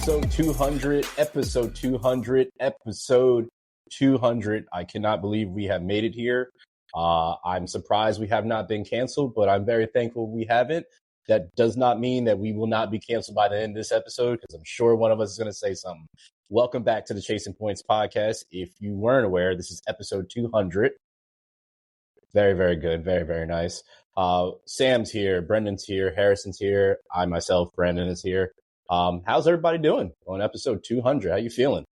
episode 200, episode 200, episode 200. I cannot believe we have made it here. I'm surprised we have not been canceled, but I'm very thankful we haven't. That does not mean that we will not be canceled by the end of this episode, because I'm sure one of us is going to say something. Welcome back to the Chasing Points podcast. If you weren't aware, this is episode 200. Very, very good. Very, very nice. Sam's here. Brendan's here. Harrison's here. I myself, Brandon, is here. How's everybody doing on episode 200? How you feeling?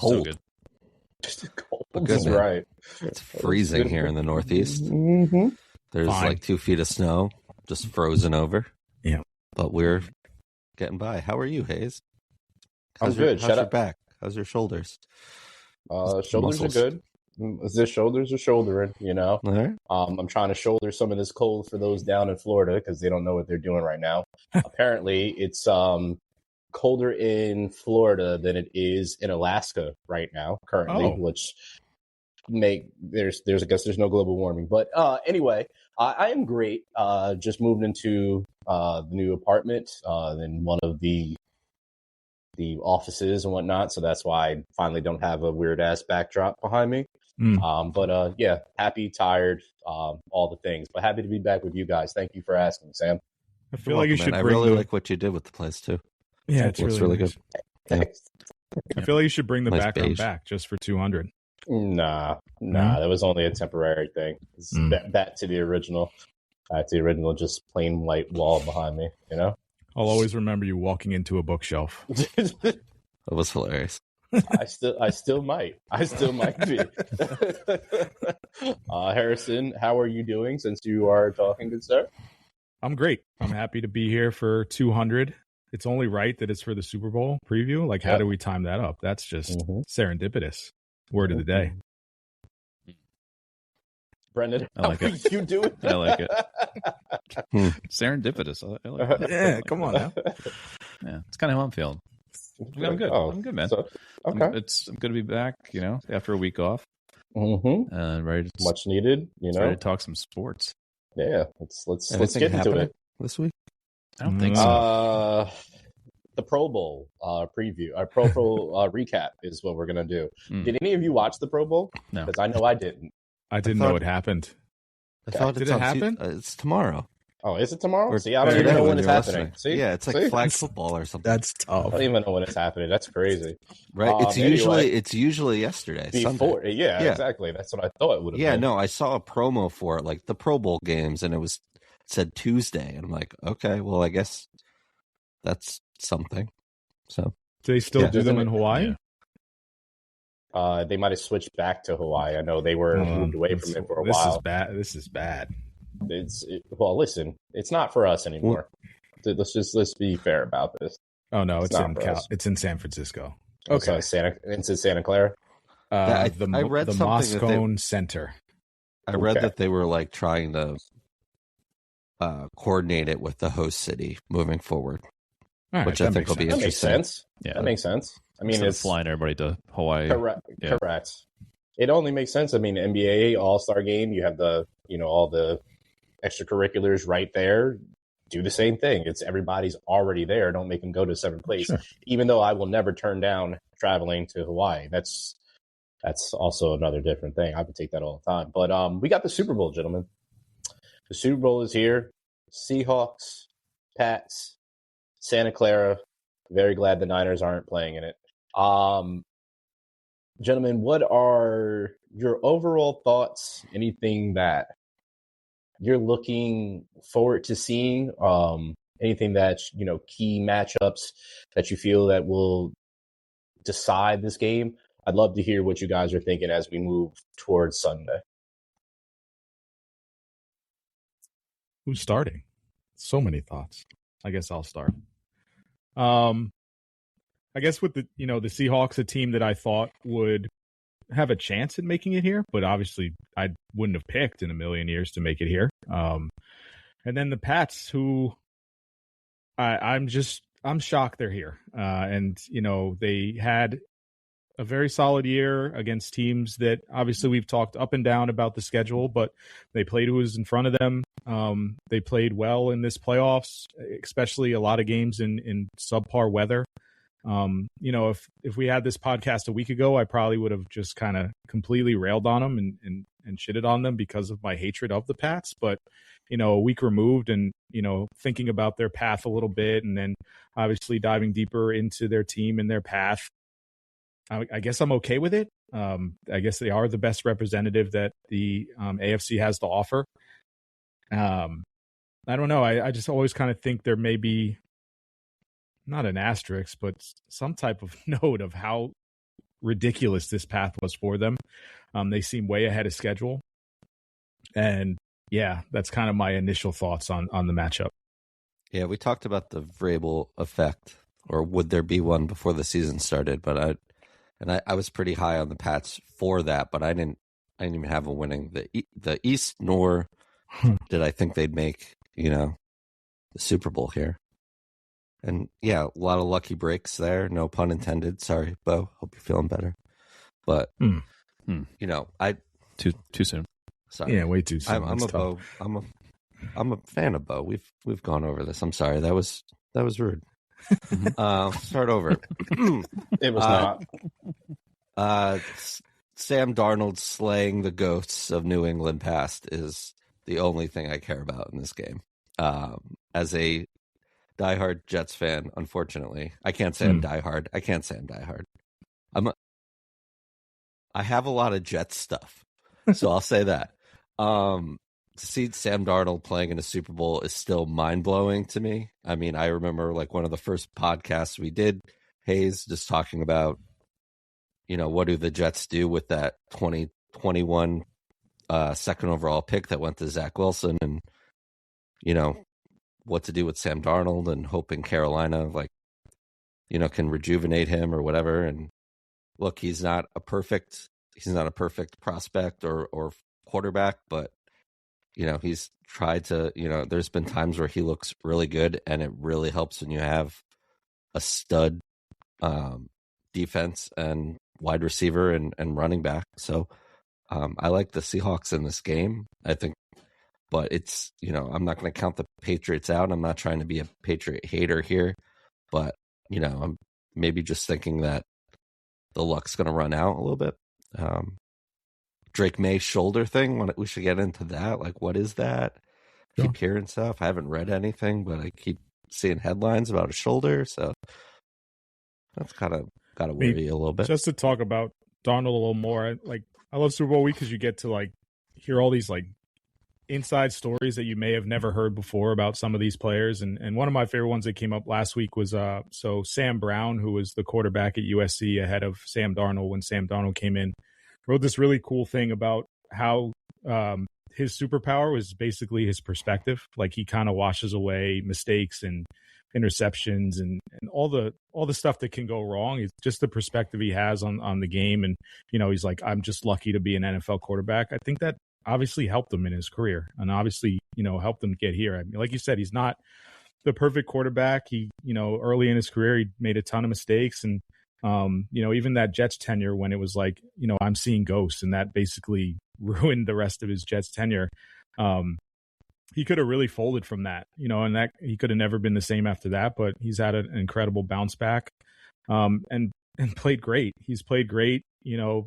Cold. So good. Cold good, is man. Right. It's freezing here in the Northeast. Mm-hmm. There's like 2 feet of snow just frozen over. Yeah. But we're getting by. How are you, Hayes? I'm good. How's your back? How's your shoulders? Shoulders muscles? Are good. Is this shoulders or shouldering, you know? All right. I'm trying to shoulder some of this cold for those down in Florida because they don't know what they're doing right now. Apparently, it's colder in Florida than it is in Alaska right now, currently, which there's I guess there's no global warming. But anyway, I am great. Just moved into the new apartment in one of the offices and whatnot, so that's why I finally don't have a weird ass backdrop behind me. But yeah, happy, tired, all the things, but happy to be back with you guys. Thank you for asking, Sam. I feel like you should. I really like what you did with the place too. Yeah, it looks really good. Yeah. I feel like you should bring the Nice background beige. back just for 200. Nah, that was only a temporary thing. It's back to the original. Just plain white wall behind me, you know? I'll always remember you walking into a bookshelf. That was hilarious. I still might be. Harrison, how are you doing since you are talking, good sir? I'm great. I'm happy to be here for 200. It's only right that it's for the Super Bowl preview. Like, how do we time that up? That's just serendipitous. Word of the day. Brendan, I like it. You do it. I like it. Serendipitous. I like it. Yeah, come on now. Yeah, it's kind of how I'm feeling. I'm good. I'm good, man. So, okay. I'm good to be back, after a week off. Ready to, much needed, ready to talk some sports. Yeah, let's get into it. This week? I don't think so. The Pro Bowl preview, our Pro Bowl recap is what we're gonna do. Did any of you watch the Pro Bowl? No, because I know I didn't. I didn't know it happened. Did it happen? It's tomorrow. Oh, is it tomorrow? Or See, I don't even know when it's happening. Listening. See? Yeah, it's like flag football or something. That's tough. I don't even know when it's happening. That's crazy. Right? It's usually yesterday. Before, Sunday. Yeah, exactly. That's what I thought it would have been. Yeah, no, I saw a promo for it, like the Pro Bowl games, and it said Tuesday. And I'm like, okay, well, I guess that's something. So do they still do them in Hawaii? Yeah. They might have switched back to Hawaii. I know they were moved away from it for a while. This is bad. Well, listen, it's not for us anymore. Let's be fair about this. Oh no, it's in San Francisco. Okay, it's in Santa Clara. I read the Moscone Center. I read that they were like trying to coordinate it with the host city moving forward, which I think will be interesting. That makes sense. Yeah, that makes sense. I mean, it's flying everybody to Hawaii. Correct. It only makes sense. I mean, NBA All-Star Game, you have the all the extracurriculars right there. Do the same thing. It's everybody's already there. Don't make them go to a separate place. Sure. Even though I will never turn down traveling to Hawaii. That's also another different thing. I would take that all the time. But we got the Super Bowl, gentlemen. The Super Bowl is here. Seahawks, Pats, Santa Clara. Very glad the Niners aren't playing in it. Gentlemen, what are your overall thoughts? Anything that you're looking forward to seeing? Anything that, key matchups that you feel that will decide this game? I'd love to hear what you guys are thinking as we move towards Sunday. Who's starting? So many thoughts. I guess I'll start. I guess with the Seahawks, a team that I thought would have a chance at making it here, but obviously I wouldn't have picked in a million years to make it here. And then the Pats, who I'm shocked they're here. And they had a very solid year against teams that obviously we've talked up and down about the schedule, but they played who was in front of them. They played well in this playoffs, especially a lot of games in subpar weather. If we had this podcast a week ago, I probably would have just kind of completely railed on them and shitted on them because of my hatred of the Pats. But, a week removed and, thinking about their path a little bit and then obviously diving deeper into their team and their path, I guess I'm okay with it. I guess they are the best representative that the AFC has to offer. I don't know. I just always kind of think there may be not an asterisk, but some type of note of how ridiculous this path was for them. They seem way ahead of schedule. And yeah, that's kind of my initial thoughts on the matchup. Yeah, we talked about the Vrabel effect, or would there be one before the season started? But I was pretty high on the Pats for that, but I didn't even have them winning the East, nor did I think they'd make the Super Bowl here. And yeah, a lot of lucky breaks there. No pun intended. Sorry, Bo. Hope you're feeling better. But I too soon. Sorry. Yeah, way too soon. I'm a Bo. I'm a fan of Bo. We've gone over this. I'm sorry. That was rude. Start over. It was not. Sam Darnold slaying the ghosts of New England past is the only thing I care about in this game. As a diehard Jets fan, unfortunately, I can't say I'm diehard. I can't say I'm diehard. I have a lot of Jets stuff, so I'll say that. To see Sam Darnold playing in a Super Bowl is still mind blowing to me. I mean, I remember like one of the first podcasts we did, Hayes, just talking about, what do the Jets do with that 2021 second overall pick that went to Zach Wilson, and what to do with Sam Darnold, and hoping Carolina can rejuvenate him or whatever. And look, he's not a perfect prospect or quarterback, but he's tried to, there's been times where he looks really good, and it really helps when you have a stud defense and wide receiver and running back. So I like the Seahawks in this game, I think, but it's, I'm not going to count the Patriots out. I'm not trying to be a Patriot hater here, but, I'm maybe just thinking that the luck's going to run out a little bit. Drake May shoulder thing, we should get into that. Like, what is that? Sure. Keep hearing stuff. I haven't read anything, but I keep seeing headlines about a shoulder, so that's kind of got to worry you a little bit. Just to talk about Darnold a little more, I love Super Bowl week because you get to hear all these inside stories that you may have never heard before about some of these players. And one of my favorite ones that came up last week was so Sam Brown, who was the quarterback at USC ahead of Sam Darnold when Sam Darnold came in, wrote this really cool thing about how his superpower was basically his perspective. Like, he kind of washes away mistakes and interceptions and all the stuff that can go wrong. It's just the perspective he has on the game. And, he's like, I'm just lucky to be an NFL quarterback. I think that obviously helped him in his career and obviously, helped him get here. I mean, like you said, he's not the perfect quarterback. He, early in his career, he made a ton of mistakes. And, even that Jets tenure when it was like, I'm seeing ghosts, and that basically ruined the rest of his Jets tenure. He could have really folded from that, and that he could have never been the same after that, but he's had an incredible bounce back, and played great. He's played great, the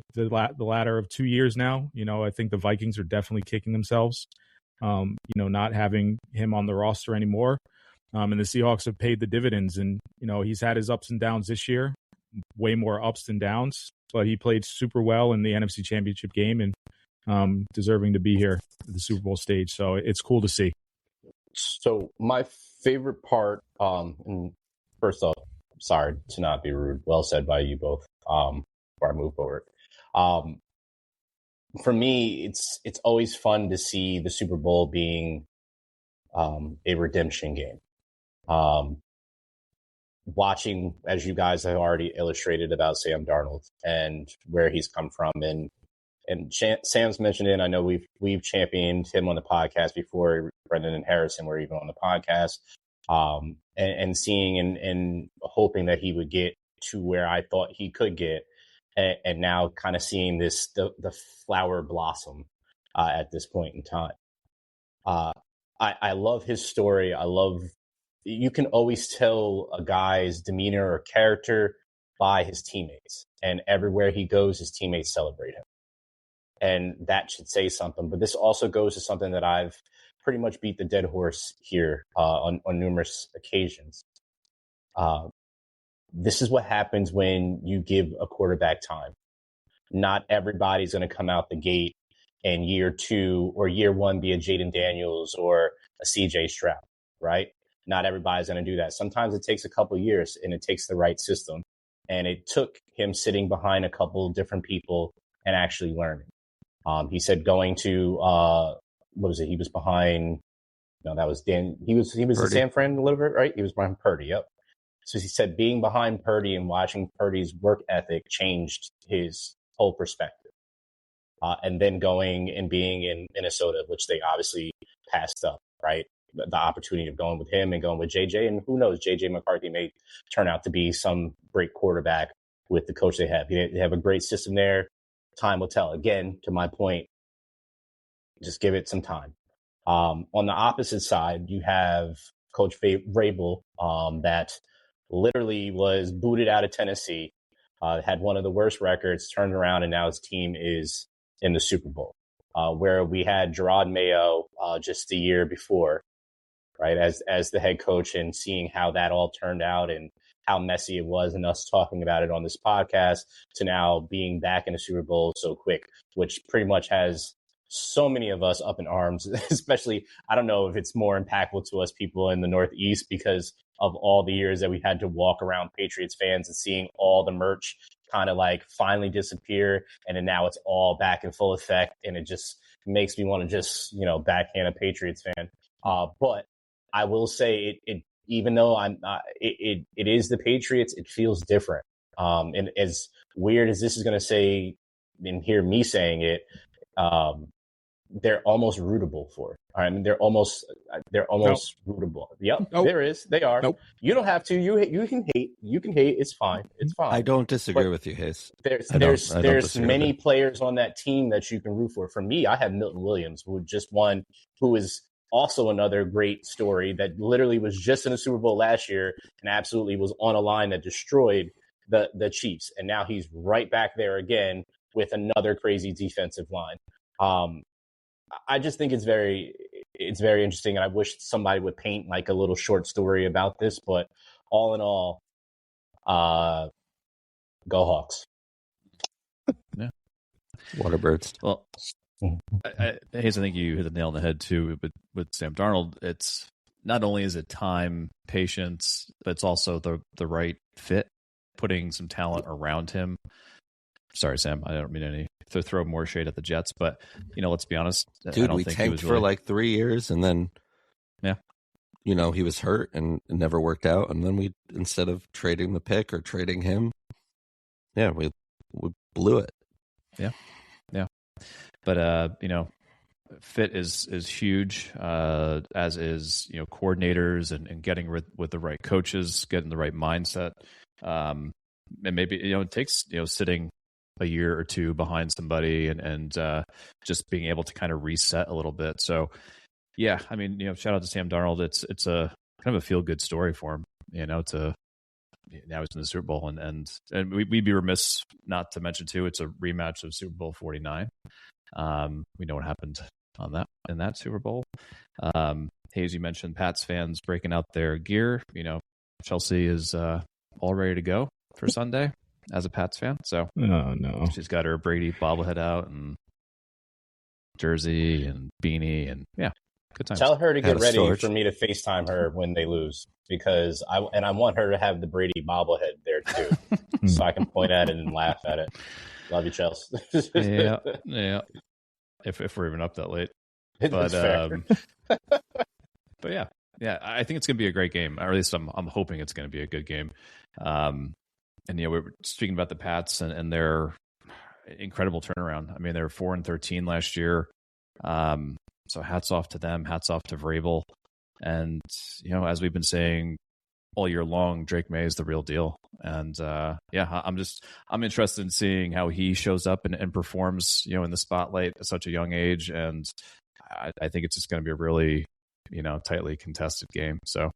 latter of 2 years now. I think the Vikings are definitely kicking themselves, not having him on the roster anymore. And the Seahawks have paid the dividends, and, he's had his ups and downs this year, way more ups than downs, but he played super well in the NFC Championship game and deserving to be here at the Super Bowl stage. So it's cool to see. So my favorite part, and first off, sorry to not be rude. Well said by you both. Before I move forward, for me, it's always fun to see the Super Bowl being a redemption game. Watching, as you guys have already illustrated, about Sam Darnold and where he's come from, and Sam's mentioned it. I know we've championed him on the podcast before. Brendan and Harrison were even on the podcast, and seeing and hoping that he would get to where I thought he could get. and now kind of seeing the flower blossom at this point in time. I love his story. You can always tell a guy's demeanor or character by his teammates, and everywhere he goes, his teammates celebrate him. And that should say something. But this also goes to something that I've pretty much beat the dead horse here on numerous occasions. This is what happens when you give a quarterback time. Not everybody's going to come out the gate in year 2 or year 1 be a Jaden Daniels or a CJ Stroud, right? Not everybody's going to do that. Sometimes it takes a couple of years, and it takes the right system. And it took him sitting behind a couple of different people and actually learning. He said going to what was it? He was behind. No, that was Dan. He was in San Fran a little bit, right? He was behind Purdy. Yep. So he said being behind Purdy and watching Purdy's work ethic changed his whole perspective. And then going and being in Minnesota, which they obviously passed up, right? The opportunity of going with him and going with JJ, and who knows, JJ McCarthy may turn out to be some great quarterback with the coach they have. They have a great system there. Time will tell. Again, to my point, just give it some time. On the opposite side, you have Coach Vrabel that literally was booted out of Tennessee, had one of the worst records, turned around, and now his team is in the Super Bowl, where we had Gerard Mayo just the year before, right, as the head coach, and seeing how that all turned out and how messy it was, and us talking about it on this podcast, to now being back in the Super Bowl so quick, which pretty much has so many of us up in arms, especially, I don't know if it's more impactful to us people in the Northeast because of all the years that we had to walk around Patriots fans and seeing all the merch kind of like finally disappear. And then now it's all back in full effect. And it just makes me want to just, backhand a Patriots fan. But I will say it even though it is the Patriots, it feels different. And as weird as this is going to say, and hear me saying it, they're almost rootable for it. I mean, they're almost rootable. Yep, nope. There is. They are. Nope. You don't have to. You can hate. You can hate. It's fine. It's fine. I don't disagree with you, Hayes. There's many players on that team that you can root for. For me, I have Milton Williams, who is also another great story that literally was just in the Super Bowl last year and absolutely was on a line that destroyed the Chiefs. And now he's right back there again with another crazy defensive line. I just think it's very interesting, and I wish somebody would paint like a little short story about this. But all in all, go Hawks! Yeah, Waterbirds. Well, Hayes, I think you hit the nail on the head too. With Sam Darnold, it's not only is it time, patience, but it's also the right fit, putting some talent around him. Sorry, Sam, I don't mean to throw more shade at the Jets, but let's be honest, dude, we tanked for like 3 years, and then he was hurt and it never worked out, and then we, instead of trading the pick or trading him, we blew it. Yeah. But fit is huge, as is coordinators and getting with the right coaches, getting the right mindset, and maybe it takes sitting a year or two behind somebody and just being able to kind of reset a little bit. So yeah, I mean, shout out to Sam Darnold. It's a kind of a feel good story for him, now he's in the Super Bowl, and we'd be remiss not to mention too, it's a rematch of Super Bowl 49. We know what happened in that Super Bowl. Hayes, you mentioned Pats fans breaking out their gear. Chelsea is all ready to go for Sunday as a Pats fan. So no, she's got her Brady bobblehead out and jersey and beanie, and good times. Tell her to get ready for me to FaceTime her when they lose, because I want her to have the Brady bobblehead there too, so I can point at it and laugh at it. Love you, Chelsea. yeah. If we're even up that late, but but yeah, I think it's going to be a great game, or at least I'm hoping it's going to be a good game. And we were speaking about the Pats and their incredible turnaround. I mean, they were 4-13 last year. So hats off to them. Hats off to Vrabel. And as we've been saying all year long, Drake May is the real deal. And I'm interested in seeing how he shows up and performs, in the spotlight at such a young age. And I think it's just going to be a really, tightly contested game. So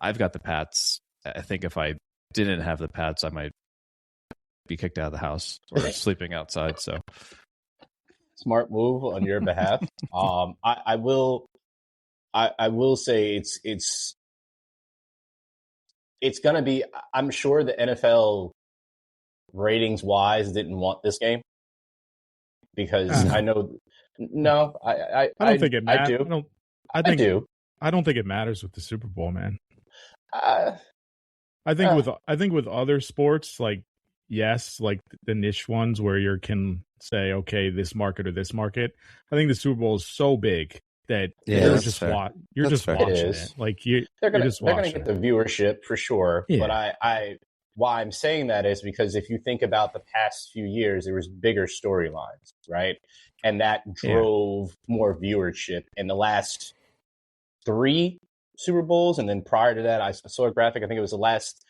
I've got the Pats. I think if I didn't have the Pats, I might be kicked out of the house or sleeping outside. So smart move on your behalf. I will say it's going to be, I'm sure the NFL ratings wise didn't want this game because I know, I don't think it matters. I do. I don't think it matters with the Super Bowl, man. I think with other sports, like, yes, like the niche ones where you can say, okay, this market or this market. I think the Super Bowl is so big that you're just watching it. Like they're gonna get the viewership for sure. Yeah. But why I'm saying that is because if you think about the past few years, there was bigger storylines, right? And that drove more viewership in the last 3 Super Bowls. And then prior to that, I saw a graphic. I think it was the last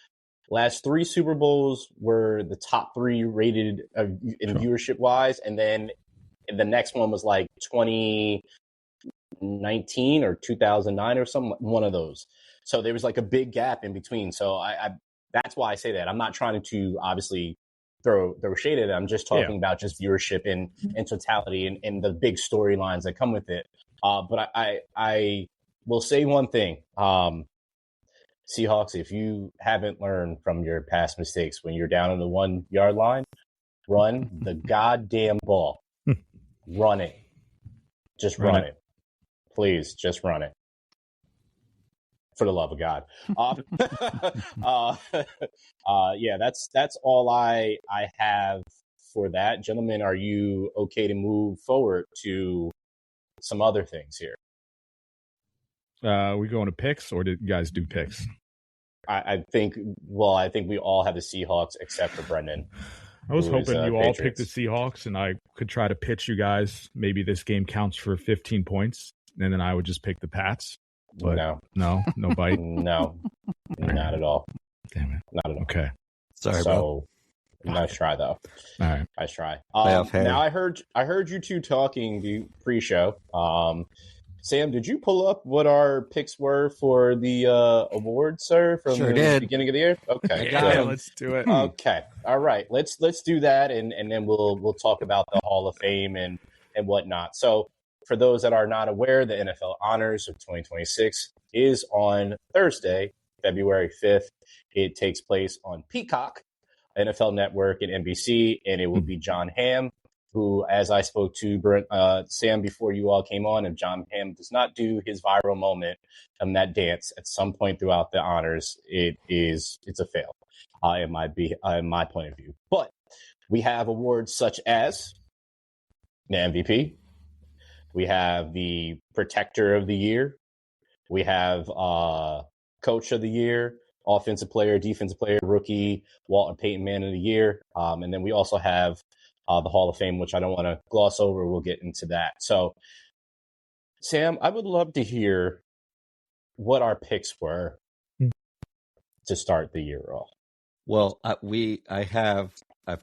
3 Super Bowls were the top 3 rated in viewership wise. And then the next one was like 2019 or 2009 or something, one of those. So there was like a big gap in between. So I that's why I say that. I'm not trying to obviously throw shade at it. I'm just talking about just viewership in totality and the big storylines that come with it. But I will say one thing. Seahawks, if you haven't learned from your past mistakes, when you're down on the 1 yard line, run the goddamn ball. Run it. Just run it. Please, just run it. For the love of God. That's all I have for that. Gentlemen, are you okay to move forward to some other things here? We going to picks, or did you guys do picks? I think we all have the Seahawks except for Brendan. I was hoping you all Patriots. picked the Seahawks, and I could try to pitch you guys. Maybe this game counts for 15 points, and then I would just pick the Pats. But no bite. No, not at all. Damn it. Not at all. Okay. Sorry, bro. Nice try, though. All right. Nice try. Now I heard you two talking pre-show. Sam, did you pull up what our picks were for the award, sir, from the beginning of the year? Okay, let's do it. Okay, all right. Let's do that, and then we'll talk about the Hall of Fame and whatnot. So, for those that are not aware, the NFL Honors of 2026 is on Thursday, February 5th. It takes place on Peacock, NFL Network, and NBC, and it will be John Hamm, who, as I spoke to Sam before you all came on, if John Hamm does not do his viral moment and that dance at some point throughout the honors, it's a fail, in my point of view. But we have awards such as the MVP. We have the Protector of the Year. We have Coach of the Year, Offensive Player, Defensive Player, Rookie, Walter Payton Man of the Year. And then we also have the Hall of Fame, which I don't want to gloss over. We'll get into that. So, Sam, I would love to hear what our picks were to start the year off. Well, I've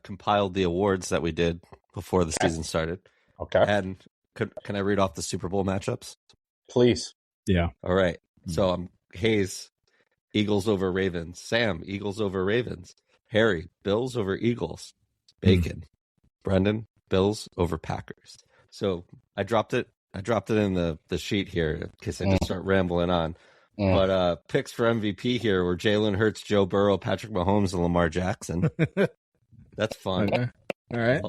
compiled the awards that we did before the season started. Okay. And can I read off the Super Bowl matchups? Please. Yeah. All right. So I'm Hayes, Eagles over Ravens. Sam, Eagles over Ravens. Harry, Bills over Eagles. Bacon. Brendan, Bills over Packers. So I dropped it in the sheet here in case I just start rambling on. But picks for MVP here were Jalen Hurts, Joe Burrow, Patrick Mahomes, and Lamar Jackson. That's fun. Okay. All right.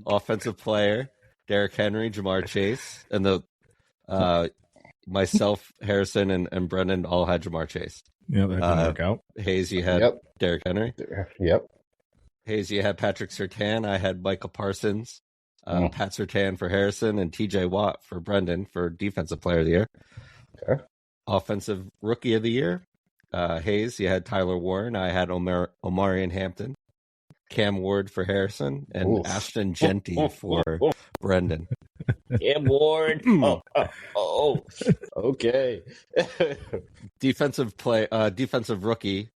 Offensive player, Derrick Henry, Jamar Chase, and myself, Harrison, and Brendan all had Jamar Chase. Yeah, that didn't work out. Hayes, you had Derrick Henry. Yep. Hayes, you had Patrick Surtain. I had Michael Parsons, Pat Surtain for Harrison, and TJ Watt for Brendan for Defensive Player of the Year. Okay. Offensive Rookie of the Year, Hayes, you had Tyler Warren. I had Omarion Hampton. Cam Ward for Harrison, and Ashton Genty for Brendan. Cam Ward. Oh, okay. Defensive rookie,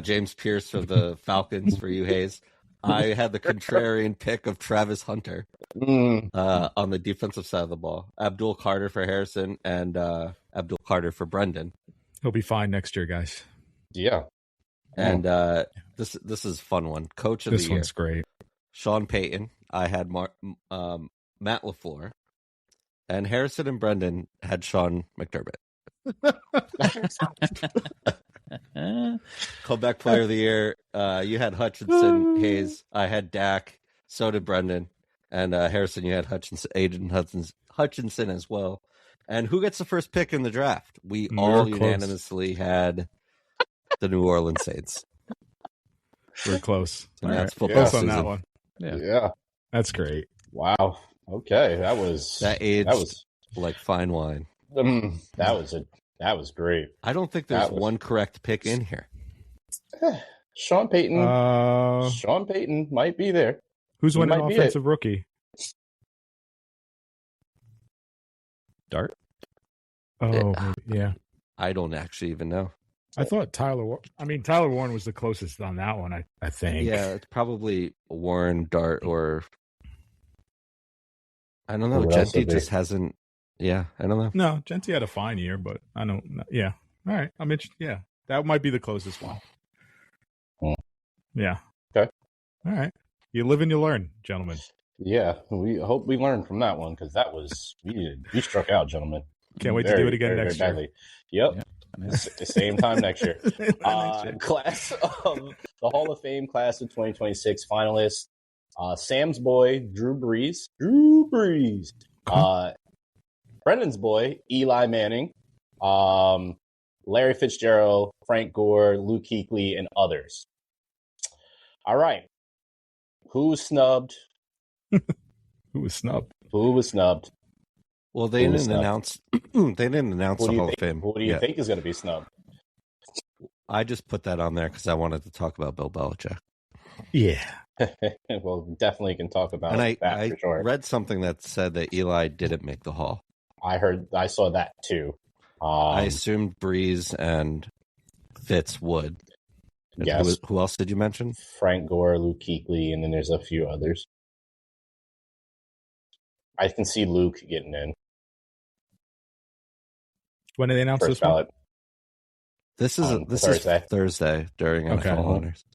James Pierce for the Falcons for you, Hayes. I had the contrarian pick of Travis Hunter on the defensive side of the ball. Abdul Carter for Harrison and Abdul Carter for Brendan. He'll be fine next year, guys. Yeah. And this is a fun one. Coach of the year. This one's great. Sean Payton. I had Matt LaFleur. And Harrison and Brendan had Sean McDermott. Comeback player of the year. You had Hutchinson, Hayes. I had Dak. So did Brendan. And Harrison, you had Aiden Hutchinson as well. And who gets the first pick in the draft? We all unanimously had the New Orleans Saints. We're close. And that's football football on season. that one. Yeah. That's great. Wow. Okay. That aged like fine wine. That was great. I don't think there's one correct pick in here. Sean Payton. Sean Payton might be there. Who's winning offensive rookie? Dart? Oh, yeah. I don't actually even know. I thought Tyler Warren was the closest on that one, I think. Yeah, it's probably Warren, Dart, or I don't know. Genti just hasn't. Yeah, I don't know. No, Genti had a fine year, but I don't. Yeah. All right. I'm interested. Yeah, that might be the closest one. Yeah. Okay. All right. You live and you learn, gentlemen. Yeah, we hope we learned from that one because that was we struck out, gentlemen. Can't wait to do it again next year. Badly. Yep. Yeah. The same time next year. Class of the Hall of Fame class of 2026 finalists. Sam's boy, Drew Brees. Brendan's boy, Eli Manning. Larry Fitzgerald, Frank Gore, Luke Kuechly, and others. All right. Who was snubbed? Who was snubbed? Well, they didn't announce. They didn't announce the Hall of Fame. What do you think is going to be snubbed? I just put that on there because I wanted to talk about Bill Belichick. Yeah. Well, definitely can talk about that for sure. I read something that said that Eli didn't make the Hall. I saw that too. I assumed Breeze and Fitz would. Yes. Who else did you mention? Frank Gore, Luke Kuechly, and then there's a few others. I can see Luke getting in. When did they announce First this ballot. One? This is Thursday during NFL Honors.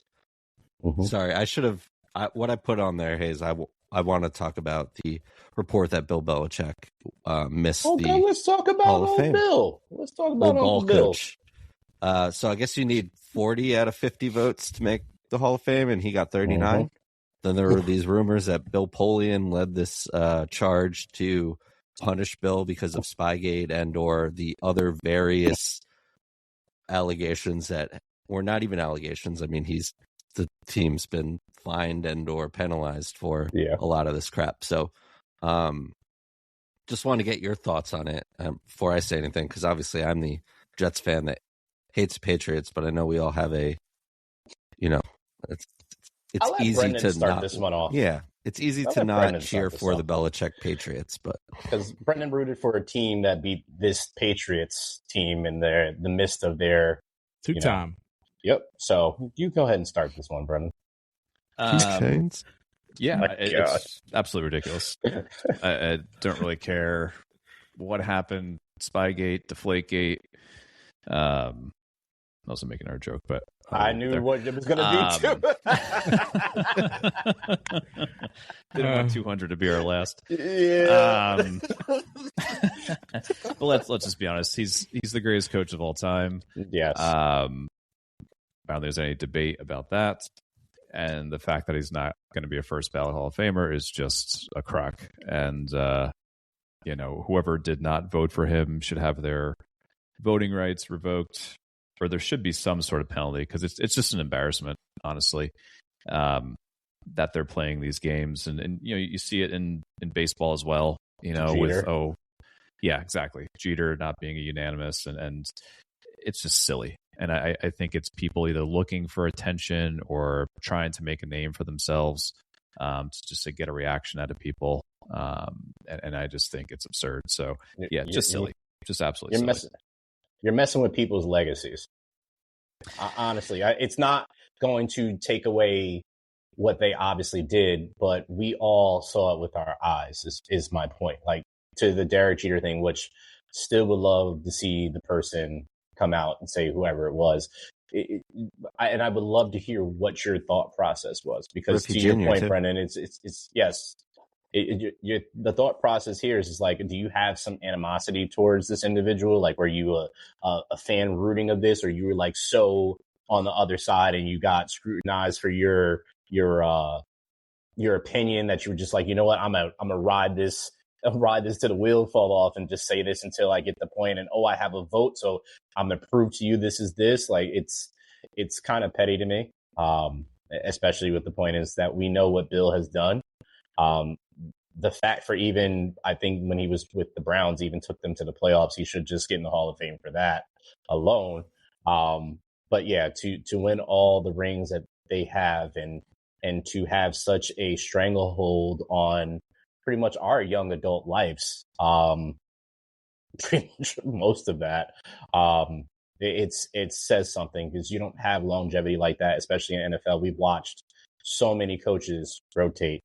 Mm-hmm. Sorry, I should have. What I put on there, Hayes. I want to talk about the report that Bill Belichick missed the let's talk about Hall of Fame. Bill. Let's talk about ball Bill. Coach. So I guess you need 40 out of 50 votes to make the Hall of Fame, and he got 39. Mm-hmm. Then there were these rumors that Bill Polian led this charge to punish Bill because of Spygate and or the other various allegations that were not even allegations. I mean, the team's been fined and or penalized for a lot of this crap. So just want to get your thoughts on it before I say anything, because obviously I'm the Jets fan that hates the Patriots, but I know we all have it's easy Brendan to start not this one off. Yeah, it's easy to not cheer for the Belichick Patriots, but because Brendan rooted for a team that beat this Patriots team in the midst of their two-time. Yep. So you go ahead and start this one, Brendan. Chains. Yeah, it's absolutely ridiculous. I don't really care what happened. Spygate, Deflategate. I was making our joke, but I knew what it was going to be too. Didn't want 200 to be our last. Yeah. But let's just be honest. He's the greatest coach of all time. Yes. I don't think there's any debate about that. And the fact that he's not going to be a first ballot Hall of Famer is just a crock. And whoever did not vote for him should have their voting rights revoked, or there should be some sort of penalty, because it's just an embarrassment, honestly, that they're playing these games, and you see it in baseball as well. Jeter. Exactly, Jeter not being a unanimous, and it's just silly. And I think it's people either looking for attention or trying to make a name for themselves, to get a reaction out of people. And I just think it's absurd. So yeah, just silly, just absolutely silly. You're messing with people's legacies. Honestly, it's not going to take away what they obviously did, but we all saw it with our eyes, is my point. Like, to the Derek Jeter thing, which still would love to see the person come out and say whoever it was. And I would love to hear what your thought process was, because Griffey to your Jr. point, too. Brendan, it's yes. The thought process here is like, do you have some animosity towards this individual? Like, were you a fan rooting of this, or you were like so on the other side and you got scrutinized for your opinion that you were just like, you know what, I'm gonna ride this to the wheel fall off and just say this until I get the point, and I have a vote, so I'm gonna prove to you this is this. Like, it's kind of petty to me, especially with the point is that we know what Bill has done. The fact for even, I think when he was with the Browns, even took them to the playoffs, he should just get in the Hall of Fame for that alone. But yeah, to win all the rings that they have, and to have such a stranglehold on pretty much our young adult lives, pretty much most of that, it says something, because you don't have longevity like that, especially in NFL. We've watched so many coaches rotate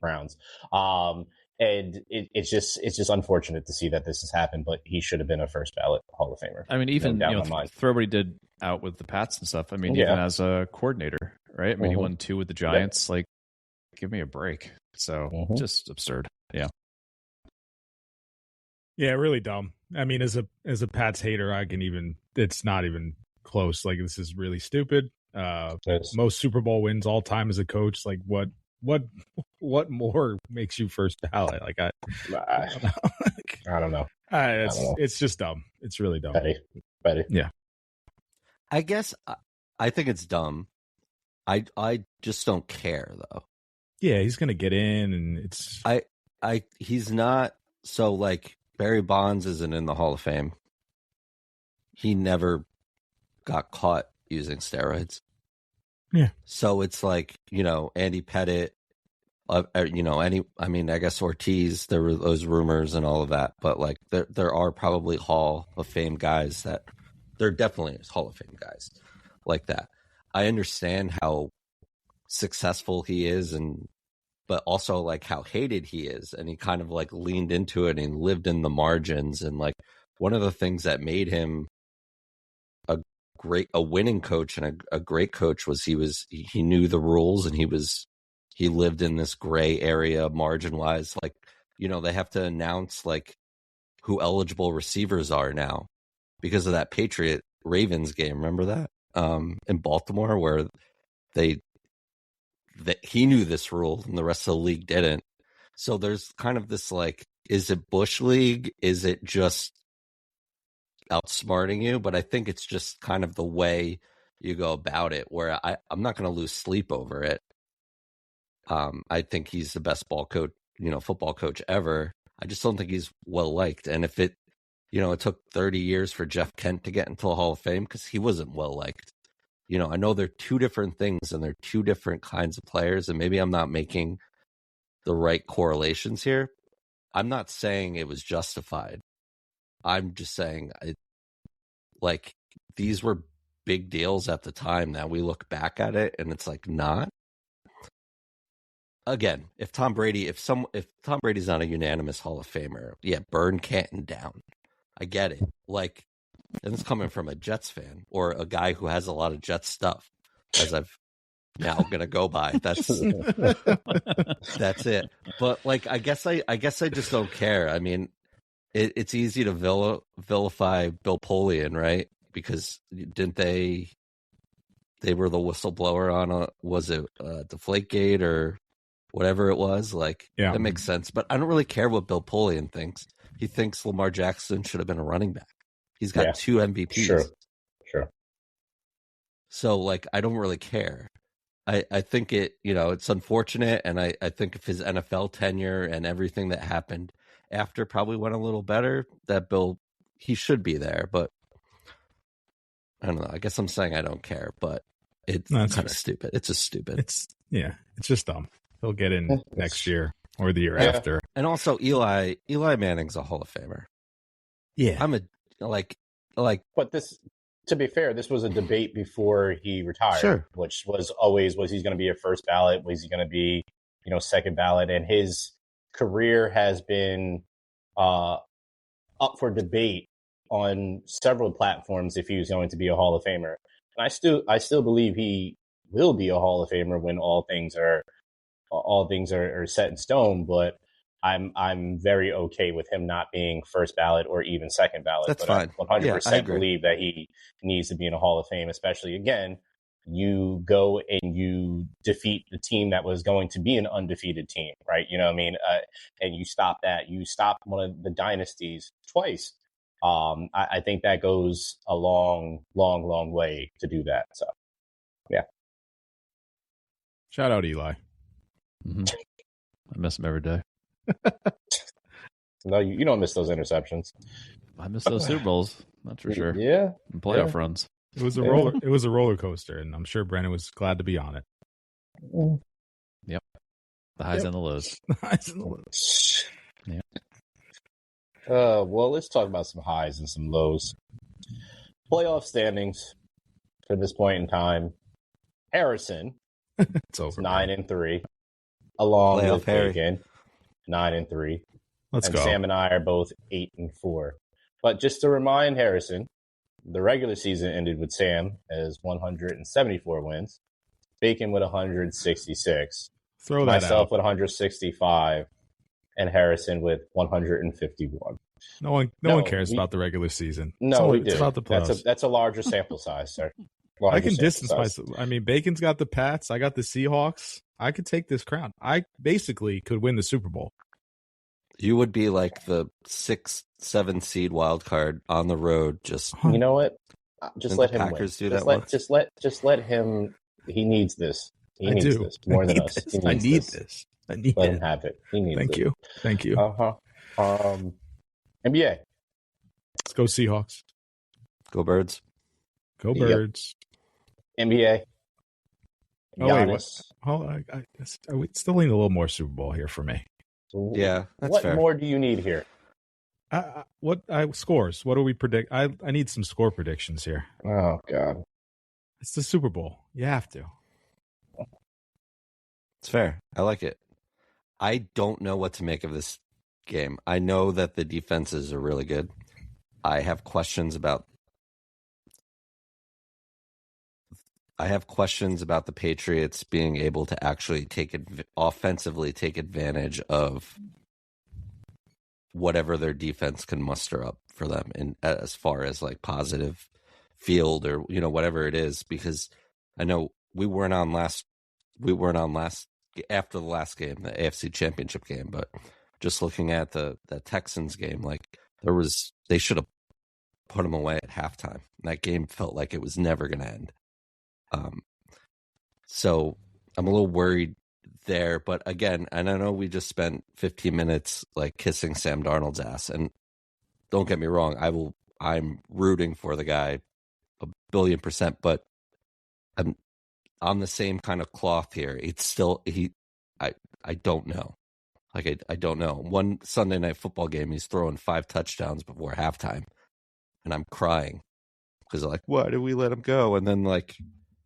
Browns. And it's just unfortunate to see that this has happened, but he should have been a first ballot Hall of Famer. I mean, even throw what he did out with the Pats and stuff. I mean, even as a coordinator, right? I mean, he won 2 with the Giants. Like, give me a break. So just absurd. Yeah. Yeah, really dumb. I mean, as a Pats hater, it's not even close. Like, this is really stupid. Most Super Bowl wins all time as a coach. Like, what more makes you first ballot? Like, I don't know. It's just dumb. It's really dumb. Petty. Yeah. I guess I think it's dumb. I just don't care, though. Yeah, he's gonna get in, and it's he's not. So, like, Barry Bonds isn't in the Hall of Fame. He never got caught using steroids. Yeah. So it's like, Andy Pettit, I guess Ortiz, there were those rumors and all of that, but like there are probably Hall of Fame guys that they're definitely Hall of Fame guys like that. I understand how successful he is, but also like how hated he is. And he kind of like leaned into it and lived in the margins. And like one of the things that made him a winning coach and a great coach was he knew the rules, and he lived in this gray area margin wise. Like, they have to announce like who eligible receivers are now because of that Patriot Ravens game. Remember that in Baltimore, where he knew this rule and the rest of the league didn't. So there's kind of this like, is it Bush League? Is it just outsmarting you? But I think it's just kind of the way you go about it, where I'm not going to lose sleep over it. I think he's the best football coach ever. I just don't think he's well liked. And if it took 30 years for Jeff Kent to get into the Hall of Fame because he wasn't well liked. I know they're two different things and they're two different kinds of players, and maybe I'm not making the right correlations here. I'm not saying it was justified. I'm just saying these were big deals at the time. Now we look back at it and it's like not. Again, if Tom Brady's not a unanimous Hall of Famer, yeah, burn Canton down. I get it. Like, and it's coming from a Jets fan or a guy who has a lot of Jets stuff, as I've now gonna go by. That's it. But like, I guess I just don't care. I mean, it's easy to vilify Bill Polian, right? Because didn't they were the whistleblower on was it Deflategate or whatever it was? Like, yeah, that makes sense. But I don't really care what Bill Polian thinks. He thinks Lamar Jackson should have been a running back. He's got 2 MVPs. Sure. So like, I don't really care. I think it's unfortunate, and I think if his NFL tenure and everything that happened after probably went a little better, that he should be there. But I don't know. I guess I'm saying I don't care, but it's kind of stupid. It's just stupid. It's just dumb. He'll get in next year. or the year after. And also Eli Manning's a Hall of Famer. Yeah. I'm a like But this, to be fair, this was a debate before he retired, Sure. which was always, was he going to be a first ballot? Was he going to be, second ballot? And his career has been up for debate on several platforms if he was going to be a Hall of Famer. And I still believe he will be a Hall of Famer when all things are set in stone. But I'm very okay with him not being first ballot or even second ballot. That's but fine. I 100% I agree. believe that he needs to be in a Hall of Fame, especially, again, you go and you defeat the team that was going to be an undefeated team, right? You know what I mean? And you stop that. You stop one of the dynasties twice. I think that goes a long, long, long way to do that. So, yeah. Shout out Eli. Mm-hmm. I miss him every day. No, you don't miss those interceptions. I miss those Super Bowls. That's for sure. Yeah. And playoff runs. It was a roller. It was a roller coaster, and I'm sure Brandon was glad to be on it. Yep. The highs and the lows. Yeah. Well, let's talk about some highs and some lows. Playoff standings to this point in time. Harrison, It's over. 9-3, along Playoff with Harry. Bacon, 9-3. Let's and go. Sam and I are both 8-4. But just to remind Harrison, the regular season ended with Sam as 174 wins, Bacon with 166, Throw that myself out. with 165, and Harrison with 151. No one cares about the regular season. No, we it's do. about the playoffs. That's a larger sample size, sir. I can distance myself. I mean, Bacon's got the Pats. I got the Seahawks. I could take this crown. I basically could win the Super Bowl. You would be like the 6-7 seed wild card on the road. Just You know what? Just Didn't let the him Packers win. do that once? Just let him. He needs this. He needs this more than us. I need this. I need Let him it. have it. He needs Thank it. you. Thank you. NBA. Let's go Seahawks. go Birds. Go Yep. Birds. NBA. Oh, wait, Giannis. We still need a little more Super Bowl here for me. Yeah, that's what fair. more do you need here? Scores? What do we predict? I need some score predictions here. Oh God. It's the Super Bowl. You have to. It's fair. I like it. I don't know what to make of this game. I know that the defenses are really good. I have questions about the Patriots being able to actually offensively take advantage of whatever their defense can muster up for them, and as far as like positive field or whatever it is. Because I know we weren't on last after the last game, the AFC Championship game, but just looking at the Texans game, like they should have put them away at halftime. That game felt like it was never going to end. So I'm a little worried there, but again, and I know we just spent 15 minutes like kissing Sam Darnold's ass, and don't get me wrong, I'm rooting for the guy 1,000,000,000%, but I'm on the same kind of cloth here. It's still I don't know. Like I don't know. One Sunday night football game, he's throwing 5 touchdowns before halftime, and I'm crying because like, why did we let him go? And then like,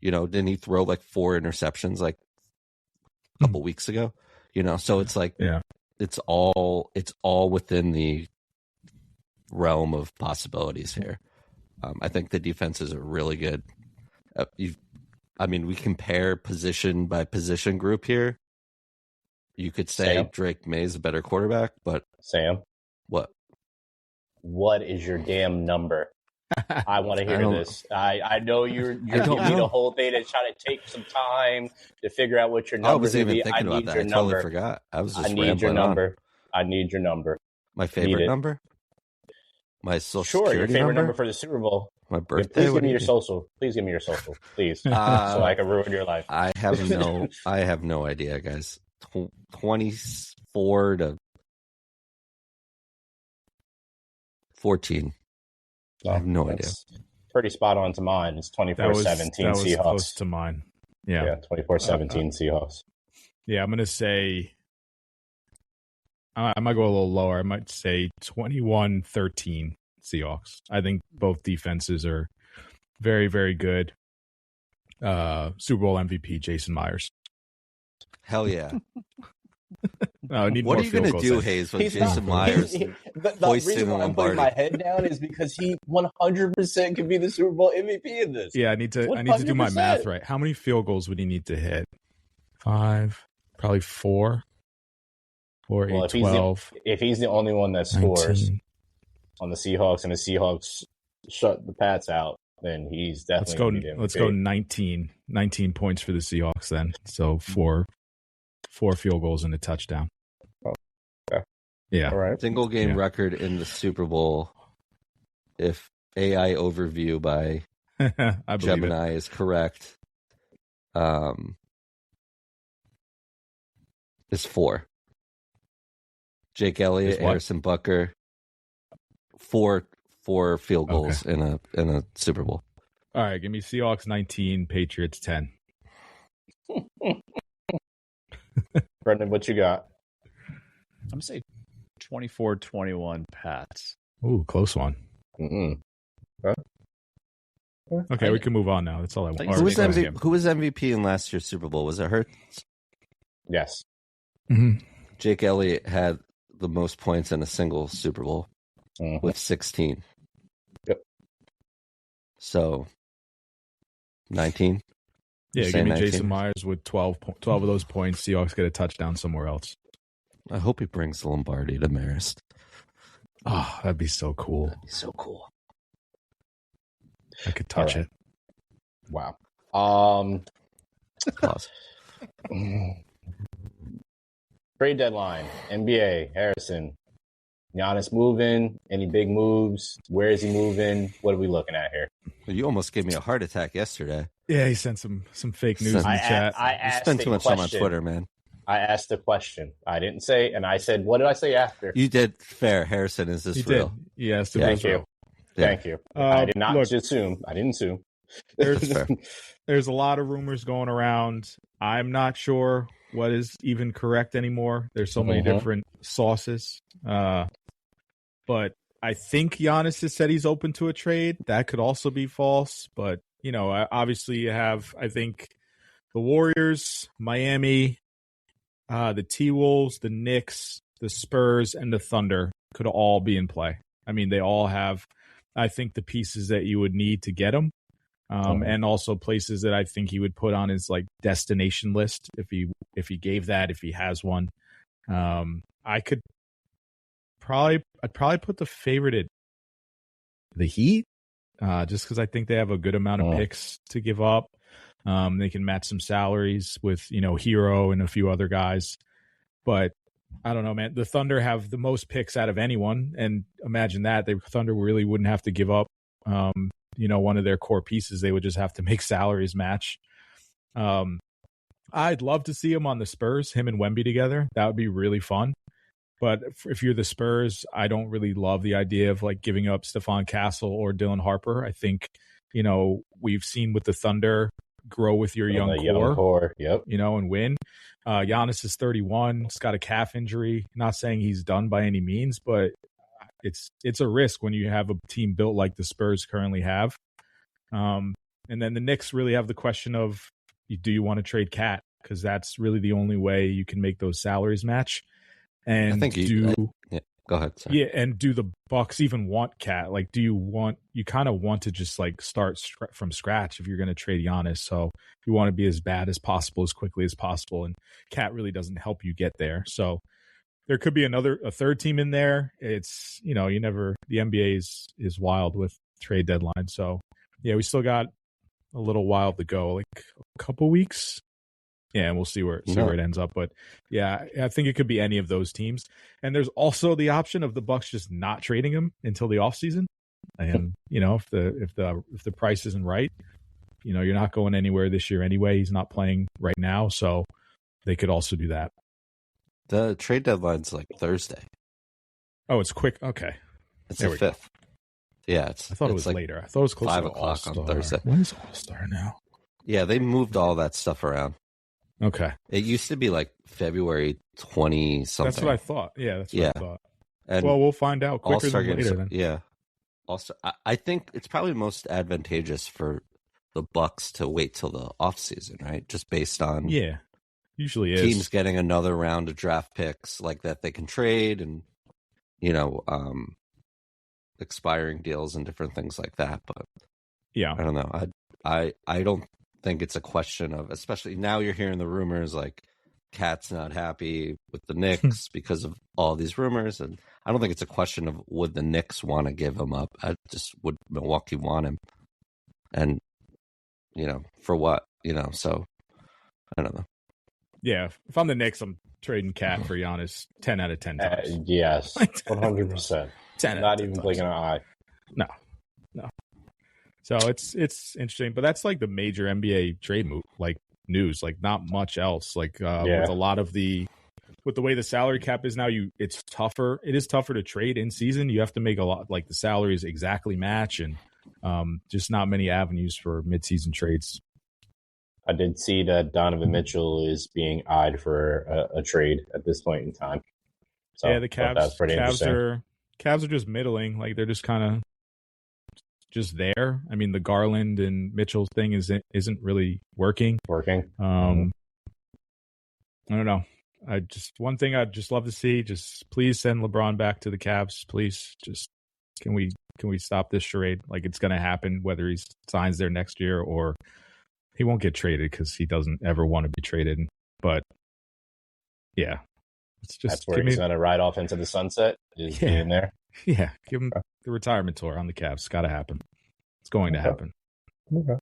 didn't he throw like 4 interceptions like a couple weeks ago? So it's like, Yeah. it's all within the realm of possibilities here. I think the defenses are really good. We compare position by position group here. You could say Sam? Drake May's a better quarterback, but Sam, what is your damn number? I want to hear this. I know you're giving me the whole thing and trying to take some time to figure out what your number is. I wasn't even thinking about that. I totally forgot. I was just I need your rambling number. on. I need your number. My favorite number? My social Sure, your security favorite number for the Super Bowl. My Yeah, birthday? please What give do me you your mean? social. Please give me your social, please, so I can ruin your life. I have no idea, guys. 24 to 14. I have no idea. Pretty spot on to mine. It's 24-17 That was Seahawks. close to mine. Yeah. 24-17 Seahawks. Yeah, I'm going to say I might go a little lower. I might say 21-13 Seahawks. I think both defenses are very, very good. Super Bowl MVP Jason Myers. Hell yeah. What are you going to do, Hayes, with Jason Myers the reason why I'm putting my head down is because he 100% could be the Super Bowl MVP in this. Yeah, I need to do my math right. How many field goals would he need to hit? 5, probably 4. 4, 8, 12. If he's the only one that 19. scores on the Seahawks and the Seahawks shut the Pats out, then he's definitely let's go 19 points for the Seahawks then. So 4 field goals and a touchdown. Okay. Yeah. All right. Single game record in the Super Bowl, if AI overview by Gemini is correct, is 4. Jake Elliott, Harrison Butker, 4 field goals in a Super Bowl. All right, give me Seahawks 19, Patriots 10. Brendan, what you got? I'm going to say 24-21 Pats. Ooh, close one. Okay, we can move on now. That's all I want. Who was MVP in last year's Super Bowl? Was it Hurts? Yes. Mm-hmm. Jake Elliott had the most points in a single Super Bowl with 16. Yep. So 19. Yeah, give me 19? Jason Myers with 12 of those points. Seahawks get a touchdown somewhere else. I hope he brings the Lombardi to Marist. Oh, that'd be so cool. That'd be so cool. I could touch it. Wow. Pause. Trade deadline, NBA, Harrison. Giannis moving? Any big moves? Where is he moving? What are we looking at here? Well, you almost gave me a heart attack yesterday. Yeah, he sent some fake news in the chat. You spend too much time on Twitter, man. I asked a question. I didn't say, and I said, what did I say after? You did. Fair. Harrison, is this real? Yes. Thank you. Yeah. Thank you. I did not assume. I didn't assume. There's a lot of rumors going around. I'm not sure what is even correct anymore. There's so many different sources. But I think Giannis has said he's open to a trade. That could also be false. But, obviously you have, I think, the Warriors, Miami, the T-Wolves, the Knicks, the Spurs, and the Thunder could all be in play. I mean, they all have, I think, the pieces that you would need to get them. And also places that I think he would put on his destination list if he gave that, if he has one. I'd probably put the favorite at the Heat, just because I think they have a good amount of picks to give up. They can match some salaries with Hero and a few other guys, but I don't know, man. The Thunder have the most picks out of anyone, and imagine that the Thunder really wouldn't have to give up one of their core pieces. They would just have to make salaries match. I'd love to see him on the Spurs, him and Wemby together. That would be really fun. But if you're the Spurs, I don't really love the idea of giving up Stephon Castle or Dylan Harper. I think, we've seen with the Thunder, grow with your young core. Yep. And win. Giannis is 31. He's got a calf injury. Not saying he's done by any means, but it's a risk when you have a team built like the Spurs currently have. And then the Knicks really have the question of, do you want to trade Cat? Because that's really the only way you can make those salaries match. And I think go ahead. Sorry. Yeah, and do the Bucks even want Cat? Do you kind of want to just start from scratch if you're going to trade Giannis? So you want to be as bad as possible, as quickly as possible, and Cat really doesn't help you get there. So there could be a third team in there. It's the NBA is wild with trade deadline. So yeah, we still got a little while to go, a couple weeks. Yeah, and we'll see where it ends up. But yeah, I think it could be any of those teams. And there's also the option of the Bucks just not trading him until the offseason. And if the price isn't right, you're not going anywhere this year anyway. He's not playing right now, so they could also do that. The trade deadline's Thursday. Oh, it's quick. Okay, it's the 5th. Yeah, I thought it was later. I thought it was close 5 to o'clock All-Star. on Thursday. When is All-Star now? Yeah, they moved all that stuff around. Okay. It used to be like February 20 something. That's what I thought. Yeah, that's what I thought. And well, we'll find out quicker All-Star than later then. Yeah. Also, I think it's probably most advantageous for the Bucks to wait till the offseason, right? Just based on usually is teams getting another round of draft picks like that they can trade, and expiring deals and different things like that. But yeah, I don't know. I don't think it's a question of, especially now you're hearing the rumors like Cat's not happy with the Knicks because of all these rumors, and I don't think it's a question of would the Knicks want to give him up. Would Milwaukee want him, and for what, so I don't know. Yeah, if I'm the Knicks, I'm trading Cat for Giannis 10 out of 10 times. Yes, 100%. 10 not even blinking an eye. No. So it's interesting, but that's like the major NBA trade move, like news, like not much else. Like with a lot of with the way the salary cap is now, it's tougher. It is tougher to trade in season. You have to make a lot, like the salaries exactly match, and just not many avenues for midseason trades. I did see that Donovan Mitchell is being eyed for a trade at this point in time. So yeah, the Cavs. That's pretty interesting. Cavs are just middling. Like they're just kind of just there. I mean, the Garland and Mitchell thing isn't really working. I don't know. One thing I'd just love to see, just please send LeBron back to the Cavs. Please, just can we stop this charade? Like it's going to happen whether he signs there next year or he won't get traded because he doesn't ever want to be traded. But yeah, it's just that's where he's going to ride off into the sunset. Is in there. Yeah, give him the retirement tour on the Cavs. It's got to happen. It's going to happen. Okay.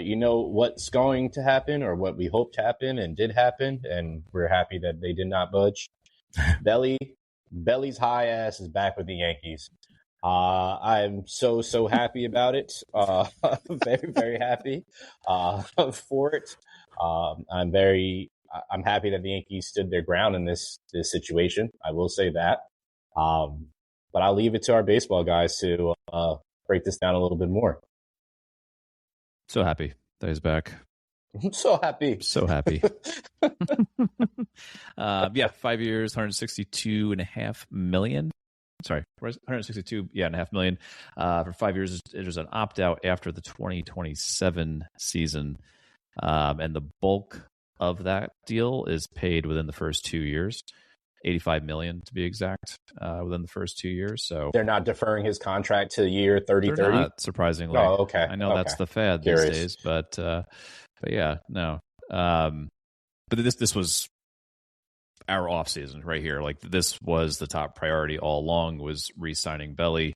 You know what's going to happen, or what we hoped happened and did happen, and we're happy that they did not budge. Belli's high ass is back with the Yankees. I'm so happy about it. Very, very happy for it. I'm happy that the Yankees stood their ground in this situation. I will say that. But I'll leave it to our baseball guys to break this down a little bit more. So happy that he's back. I'm so happy. So happy. 5 years, $162.5 million. Sorry, 162.5 million. For 5 years, there's an opt-out after the 2027 season. And the bulk of that deal is paid within the first 2 years. 85 million to be exact, within the first 2 years. So they're not deferring his contract to year 30, surprisingly. Oh, okay. I know that's the fad these days, but yeah, no. But this was our off season right here. Like this was the top priority all along, was re-signing Belli.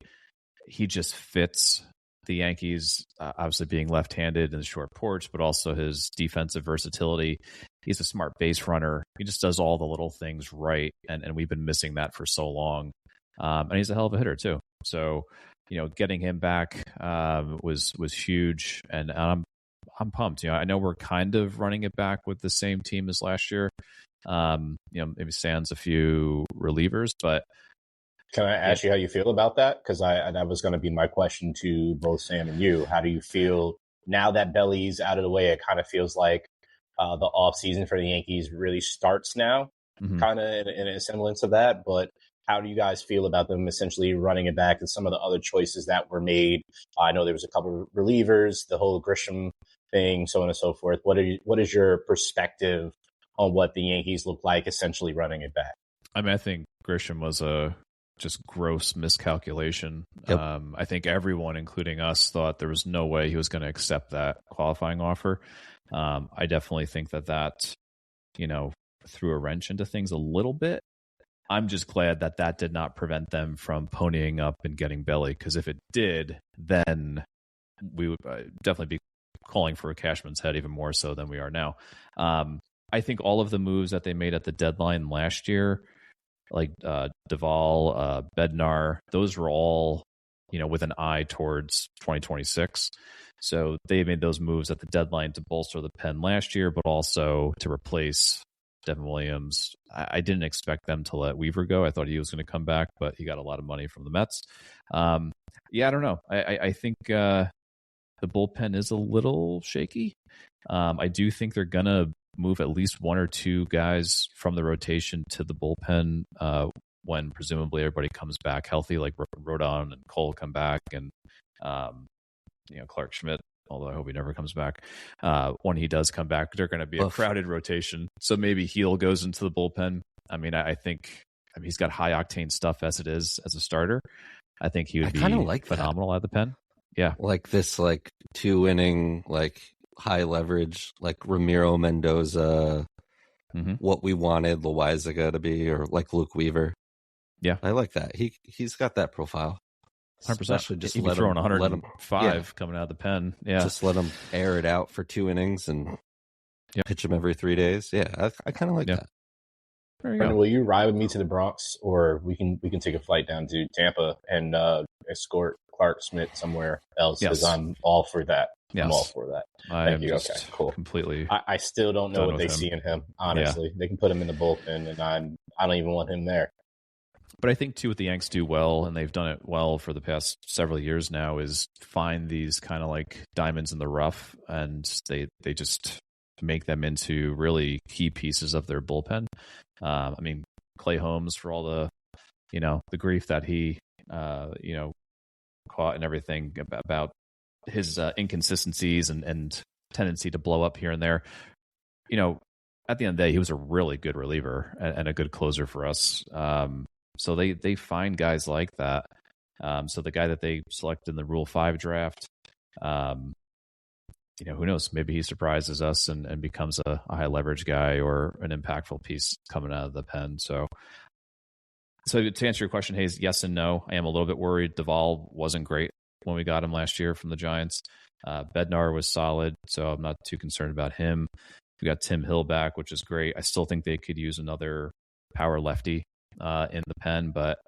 He just fits the Yankees, obviously being left-handed in the short porch, but also his defensive versatility. He's a smart base runner. He just does all the little things right, and we've been missing that for so long. And he's a hell of a hitter too. So, getting him back was huge, and I'm pumped. I know we're kind of running it back with the same team as last year. Maybe sans a few relievers, but. Can I ask you how you feel about that? Because that was going to be my question to both Sam and you. How do you feel now that Belli's out of the way? It kind of feels like the off season for the Yankees really starts now, kind of in a semblance of that. But how do you guys feel about them essentially running it back and some of the other choices that were made? I know there was a couple of relievers, the whole Grisham thing, so on and so forth. What is your perspective on what the Yankees look like essentially running it back? I mean, I think Grisham was a just gross miscalculation. Yep. I think everyone, including us, thought there was no way he was going to accept that qualifying offer. I definitely think that threw a wrench into things a little bit. I'm just glad that did not prevent them from ponying up and getting Belli, because if it did, then we would definitely be calling for a Cashman's head even more so than we are now. I think all of the moves that they made at the deadline last year, like Duvall, Bednar, those were all, with an eye towards 2026. So they made those moves at the deadline to bolster the pen last year, but also to replace Devin Williams. I didn't expect them to let Weaver go. I thought he was going to come back, but he got a lot of money from the Mets. I don't know. I think the bullpen is a little shaky. I do think they're going to move at least one or two guys from the rotation to the bullpen when presumably everybody comes back healthy, like Rodon and Cole come back, and Clark Schmidt, although I hope he never comes back. When he does come back, they're going to be a crowded rotation. So maybe Heel goes into the bullpen. I mean, I think he's got high octane stuff as it is as a starter. I think he would be like phenomenal at the pen. Yeah. Like this, like 2-inning, like high leverage, like Ramiro Mendoza, what we wanted Loaizaga to be, or like Luke Weaver. Yeah. I like that. He's got that profile. 100%. Especially just let him 105 coming out of the pen. Yeah. Just let him air it out for 2 innings and pitch him every 3 days. Yeah. I kind of like that. Brendan, will you ride with me to the Bronx, or we can take a flight down to Tampa and escort Clark Schmidt somewhere else? Because I'm all for that. Yes. I'm all for that. Thank you. Okay, cool. Completely. I still don't know what they see in him. Honestly, they can put him in the bullpen, and I don't even want him there. But I think too, what the Yanks do well, and they've done it well for the past several years now, is find these kind of like diamonds in the rough, and they just make them into really key pieces of their bullpen. I mean, Clay Holmes, for all the the grief that he caught and everything about his inconsistencies and tendency to blow up here and there. At the end of the day, he was a really good reliever and a good closer for us. So they find guys like that. So the guy that they select in the Rule 5 draft, who knows? Maybe he surprises us and becomes a high leverage guy or an impactful piece coming out of the pen. So to answer your question, Hayes, yes and no. I am a little bit worried. Duvall wasn't great when we got him last year from the Giants. Bednar was solid, so I'm not too concerned about him. We got Tim Hill back, which is great. I still think they could use another power lefty in the pen, but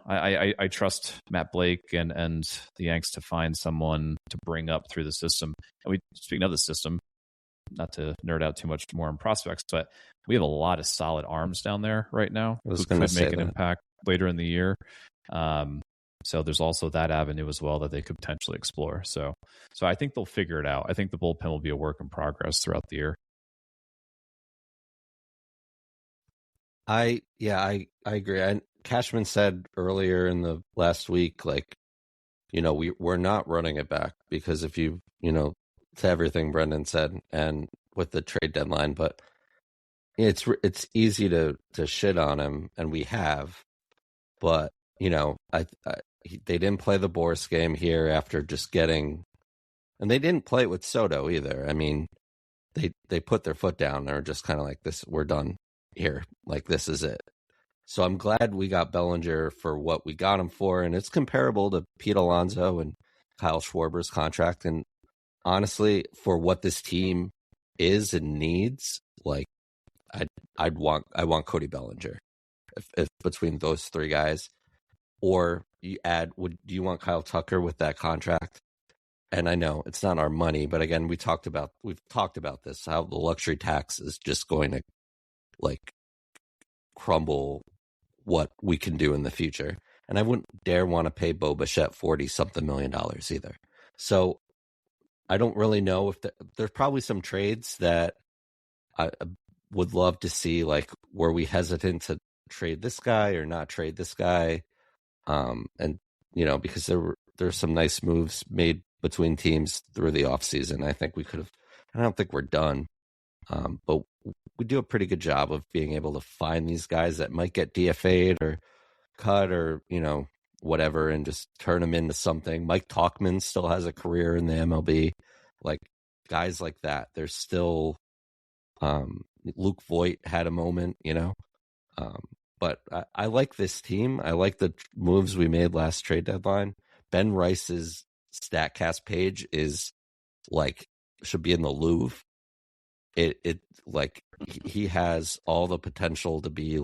I trust Matt Blake and the Yanks to find someone to bring up through the system. And speaking of the system, not to nerd out too much more on prospects, but we have a lot of solid arms down there right now who could make an impact later in the year. So there's also that avenue as well that they could potentially explore. So I think they'll figure it out. I think the bullpen will be a work in progress throughout the year. I agree. And Cashman said earlier in the last week, like, we're not running it back because if to everything Brendan said and with the trade deadline, but it's easy to shit on him, and we have, but they didn't play the Boris game here after just getting, and they didn't play it with Soto either. I mean, they put their foot down. They're just kind of like, this, we're done here. Like, this is it. So I'm glad we got Bellinger for what we got him for, and it's comparable to Pete Alonso and Kyle Schwarber's contract. And honestly, for what this team is and needs, like, I want Cody Bellinger if between those three guys. Or you add, do you want Kyle Tucker with that contract? And I know it's not our money, but again, we've talked about this, how the luxury tax is just going to like crumble what we can do in the future. And I wouldn't dare want to pay Bo Bichette $40-something million either. So I don't really know if there's probably some trades that I would love to see, like, were we hesitant to trade this guy or not trade this guy? And because there's some nice moves made between teams through the offseason. I think we could have, I don't think we're done. But we do a pretty good job of being able to find these guys that might get DFA'd or cut or, whatever, and just turn them into something. Mike Tauchman still has a career in the MLB. Like, guys like that. There's still, Luke Voigt had a moment, but I like this team. I like the moves we made last trade deadline. Ben Rice's StatCast page is like, should be in the Louvre. It like, he has all the potential to be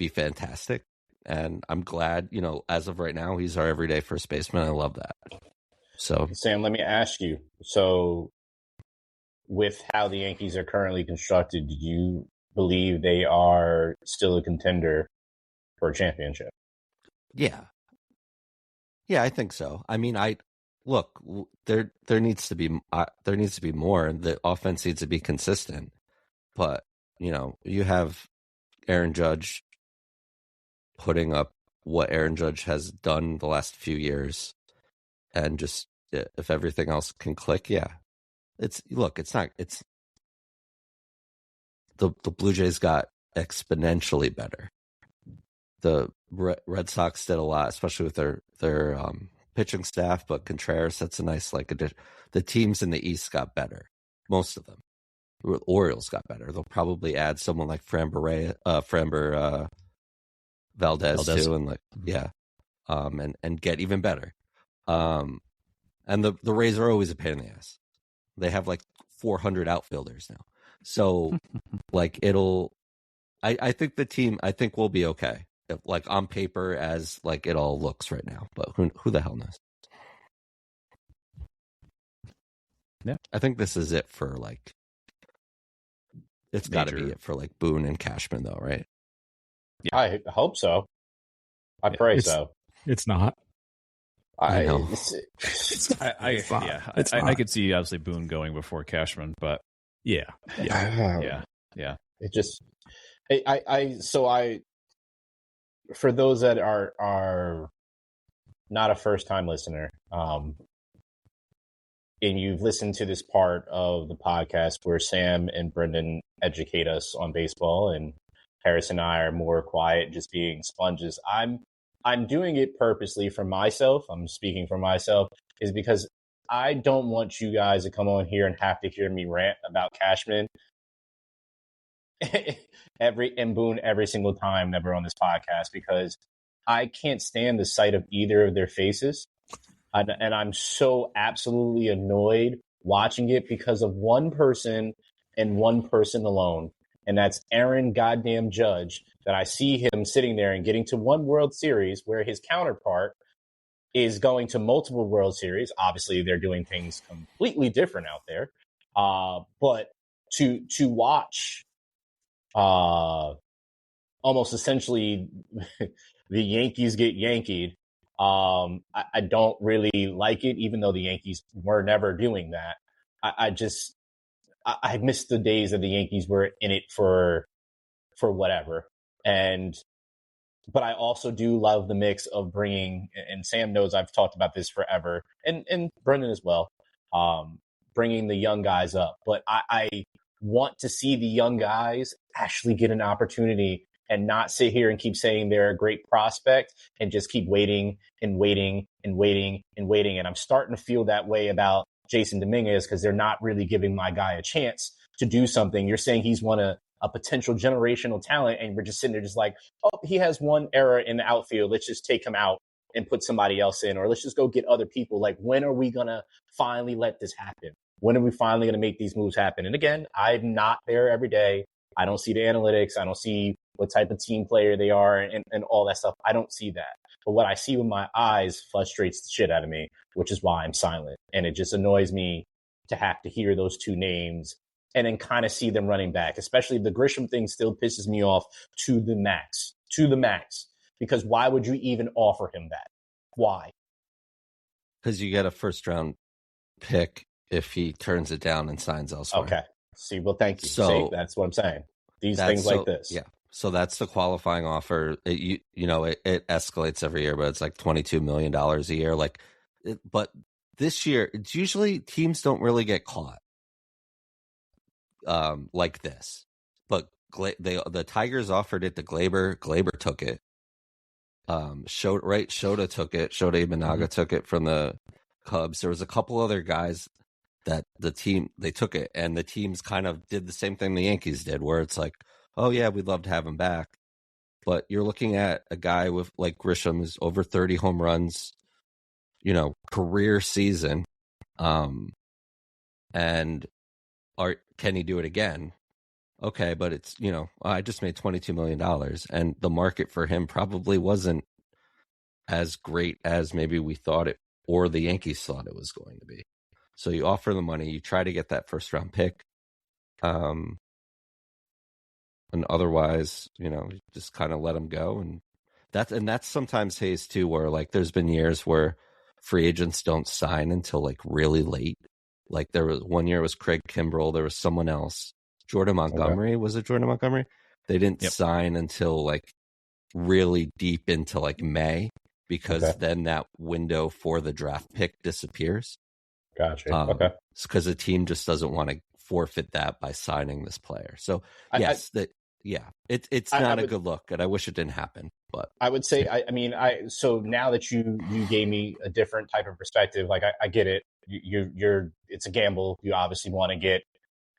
fantastic. And I'm glad, as of right now, he's our everyday first baseman. I love that. So, Sam, let me ask you. So, with how the Yankees are currently constructed, do you believe they are still a contender for a championship? Yeah, I think so. I mean, look, there needs to be more. The offense needs to be consistent. But you have Aaron Judge putting up what Aaron Judge has done the last few years, and just if everything else can click, yeah. It's not. It's the Blue Jays got exponentially better. The Red Sox did a lot, especially with their pitching staff. But Contreras, that's a nice addition. The teams in the East got better, most of them. The Orioles got better. They'll probably add someone like Framber Valdez too, and and get even better. And the Rays are always a pain in the ass. They have 400 outfielders now, so I think the team will be okay. On paper, as it all looks right now, but who the hell knows? Yeah, I think this is it for it's got to be it for Boone and Cashman, though, right? Yeah. I hope so. I pray so. It's not. I know. I could see obviously Boone going before Cashman, but yeah. It just, for those that are not a first time listener, and you've listened to this part of the podcast where Sam and Brendan educate us on baseball, and Harris and I are more quiet, just being sponges. I'm doing it purposely for myself. I'm speaking for myself, is because I don't want you guys to come on here and have to hear me rant about Cashman and Boone every single time that we're on this podcast, because I can't stand the sight of either of their faces. And I'm so absolutely annoyed watching it because of one person and one person alone. And that's Aaron goddamn Judge, that I see him sitting there and getting to one World Series where his counterpart is going to multiple World Series. Obviously, they're doing things completely different out there. But to watch almost essentially the Yankees get Yankied, I don't really like it, even though the Yankees were never doing that. I miss the days that the Yankees were in it for whatever. But I also do love the mix of bringing, and Sam knows I've talked about this forever, and Brendan as well, bringing the young guys up. But I want to see the young guys actually get an opportunity and not sit here and keep saying they're a great prospect and just keep waiting and waiting and waiting and waiting. And I'm starting to feel that way about Jason Dominguez, because they're not really giving my guy a chance to do something. You're saying he's a potential generational talent, and we're just sitting there just he has one error in the outfield. Let's just take him out and put somebody else in, or let's just go get other people. When are we going to finally let this happen? When are we finally going to make these moves happen? And again, I'm not there every day. I don't see the analytics. I don't see what type of team player they are and all that stuff. I don't see that. But what I see with my eyes frustrates the shit out of me, which is why I'm silent. And it just annoys me to have to hear those two names and then kind of see them running back. Especially the Grisham thing still pisses me off to the max. Because why would you even offer him that? Why? Because you get a first round pick if he turns it down and signs elsewhere. Okay. See, well, thank you. So that's what I'm saying. These things like this. Yeah. So that's the qualifying offer. It escalates every year, but it's $22 million a year. But this year, it's usually teams don't really get caught like this. But the Tigers offered it to Glaber. Glaber took it. Shota took it. Shota Imanaga took it from the Cubs. There was a couple other guys that they took it, and the teams kind of did the same thing the Yankees did, where it's oh yeah, we'd love to have him back. But you're looking at a guy with Grisham is over 30 home runs, career season. And can he do it again? Okay, but it's, I just made $22 million, and the market for him probably wasn't as great as maybe we thought it, or the Yankees thought it was going to be. So you offer the money, you try to get that first round pick. And otherwise, just kind of let him go. And that's sometimes Hayes too, where there's been years where free agents don't sign until like really late. Like there was one year it was Craig Kimbrell, there was someone else, Jordan Montgomery. Was it Jordan Montgomery? They didn't sign until like really deep into like May, because then that window for the draft pick disappears. Gotcha. Because the team just doesn't want to forfeit that by signing this player. So it's not a good look, and I wish it didn't happen. But I would say, so now that you gave me a different type of perspective, like I get it. You're it's a gamble. You obviously want to get,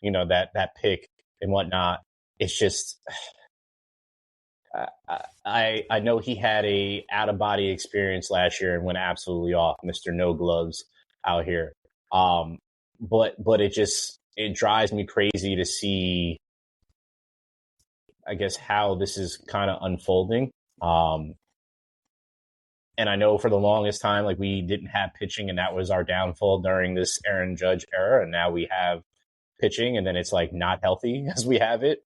that pick and whatnot. It's just, I know he had a out of body experience last year and went absolutely off, Mr. No Gloves out here. But it drives me crazy to see, I guess, how this is kind of unfolding. And I know for the longest time, like, we didn't have pitching, and that was our downfall during this Aaron Judge era. And now we have pitching, and then it's like not healthy as we have it.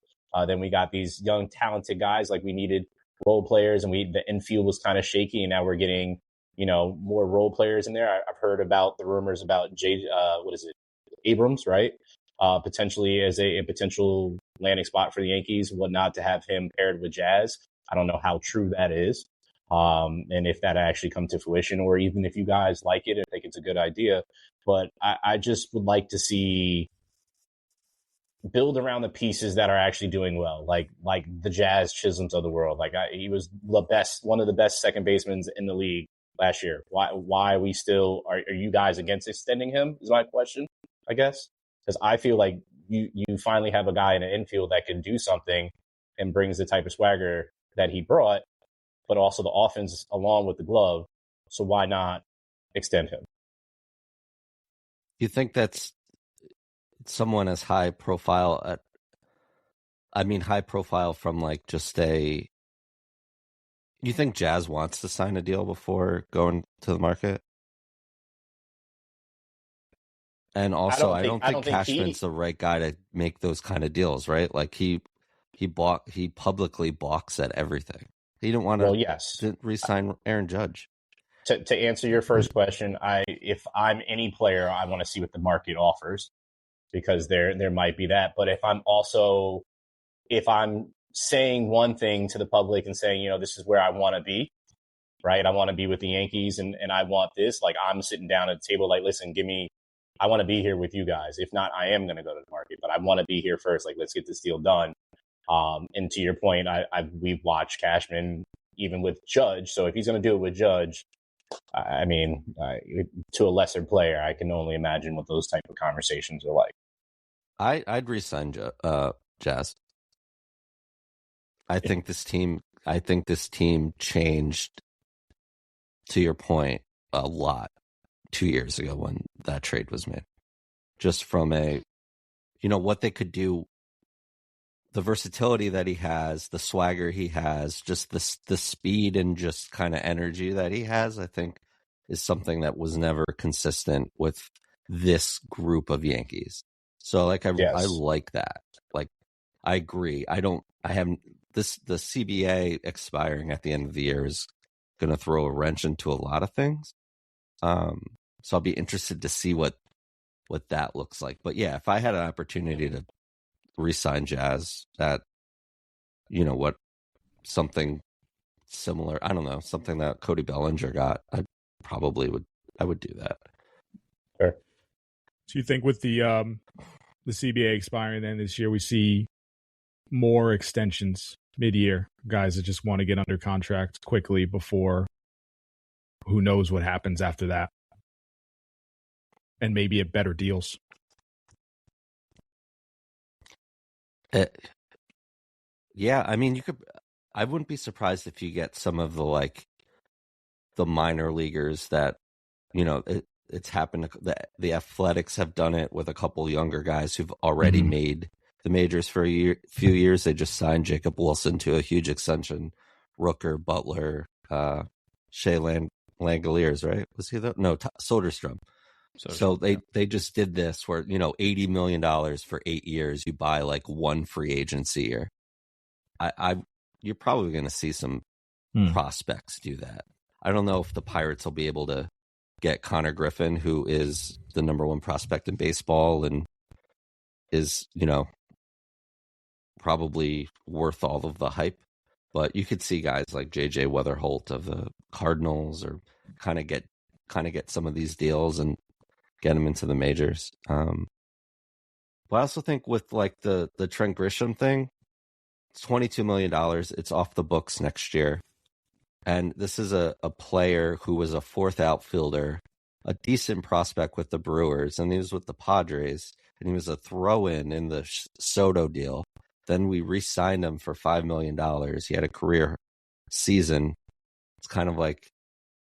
Then we got these young, talented guys. Like, we needed role players, and the infield was kind of shaky. And now we're getting, more role players in there. I've heard about the rumors about Abrams, right? Potentially as a potential landing spot for the Yankees, whatnot, to have him paired with Jazz. I don't know how true that is. And if that actually comes to fruition, or even if you guys like it and think it's a good idea. But I just would like to see build around the pieces that are actually doing well, like the Jazz Chisholms of the world. He was one of the best second basemen in the league last year. Why are we still, are you guys against extending him, is my question, I guess. Because I feel like you finally have a guy in the infield that can do something and brings the type of swagger that he brought, but also the offense along with the glove. So why not extend him? You think that's someone as high profile high profile from like just you think Jazz wants to sign a deal before going to the market? And also, I don't think Cashman's the right guy to make those kind of deals, right? Like he publicly balks at everything. He didn't want to re-sign Aaron Judge. To answer your first question, if I'm any player, I want to see what the market offers, because there might be that. But if I'm saying one thing to the public and saying, this is where I want to be, right? I want to be with the Yankees, and I want this. Like, I'm sitting down at the table, like, listen, I want to be here with you guys. If not, I am going to go to the market, but I want to be here first. Like, let's get this deal done. And to your point, we've watched Cashman even with Judge. So if he's going to do it with Judge, to a lesser player, I can only imagine what those type of conversations are like. I'd re-sign Jazz. I think this team changed, to your point, a lot 2 years ago when that trade was made. Just from what they could do, the versatility that he has, the swagger he has, just the speed and just kind of energy that he has, I think is something that was never consistent with this group of Yankees. So I like that. Like, I agree. The CBA expiring at the end of the year is going to throw a wrench into a lot of things. So I'll be interested to see what that looks like. But yeah, if I had an opportunity to re-sign Jazz at, something similar, I don't know, something that Cody Bellinger got, I would do that. Sure. So you think with the CBA expiring then this year, we see more extensions mid-year, guys that just want to get under contract quickly before who knows what happens after that, and maybe at better deals? Yeah, you could. I wouldn't be surprised if you get some of the minor leaguers that, it's happened. The Athletics have done it with a couple younger guys who've already made the majors for few years. They just signed Jacob Wilson to a huge extension. Rooker, Butler, Shea Langoliers, right? Was he Soderstrom. So they just did this where, $80 million for 8 years. You buy like one free agency year. You're probably going to see some prospects do that. I don't know if the Pirates will be able to get Connor Griffin, who is the number one prospect in baseball and is, probably worth all of the hype. But you could see guys like JJ Weatherholt of the Cardinals or kind of get some of these deals and get them into the majors. But I also think with like the Trent Grisham thing, it's $22 million. It's off the books next year. And this is a player who was a fourth outfielder, a decent prospect with the Brewers, and he was with the Padres, and he was a throw-in in the Soto deal. Then we re-signed him for $5 million. He had a career season. It's kind of like,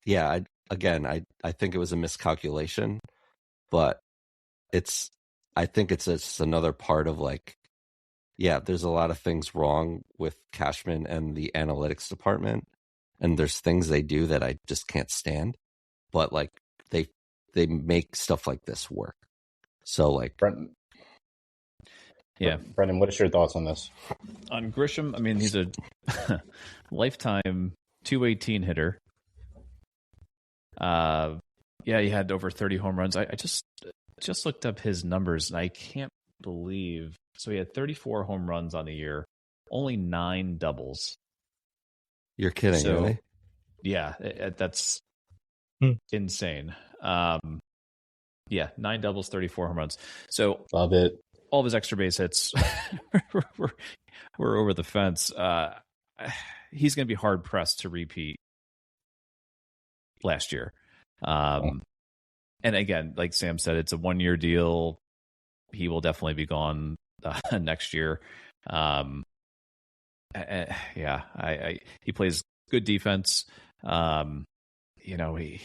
I think it was a miscalculation, but I think it's just another part of like, there's a lot of things wrong with Cashman and the analytics department, and there's things they do that I just can't stand. But like they make stuff like this work. So like, Brendan, what is your thoughts on this? On Grisham, I mean, he's a lifetime 218 hitter. He had over 30 home runs. I just looked up his numbers, and I can't believe. So he had 34 home runs on the year, only 9 doubles. You're kidding, really? Yeah, that's insane. 9 doubles, 34 home runs. So love it. All of his extra base hits were over the fence. He's going to be hard pressed to repeat last year. And again, like Sam said, it's a 1-year deal. He will definitely be gone next year. He plays good defense. He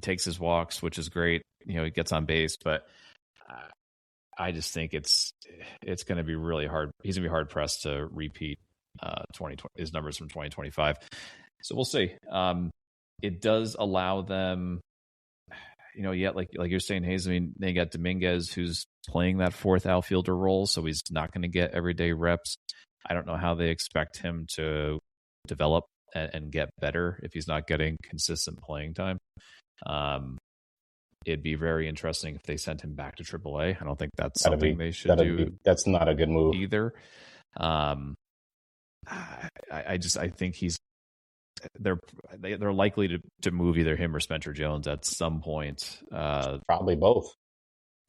takes his walks, which is great. He gets on base, but I just think it's going to be really hard. He's going to be hard pressed to repeat 2020 his numbers from 2025. So we'll see. It does allow them, like you're saying, Hayes. I mean, they got Dominguez, who's playing that fourth outfielder role, so he's not going to get everyday reps. I don't know how they expect him to develop and get better if he's not getting consistent playing time. It'd be very interesting if they sent him back to AAA. I don't think that's something they should do. That's not a good move either. I think they're likely to move either him or Spencer Jones at some point. Probably both.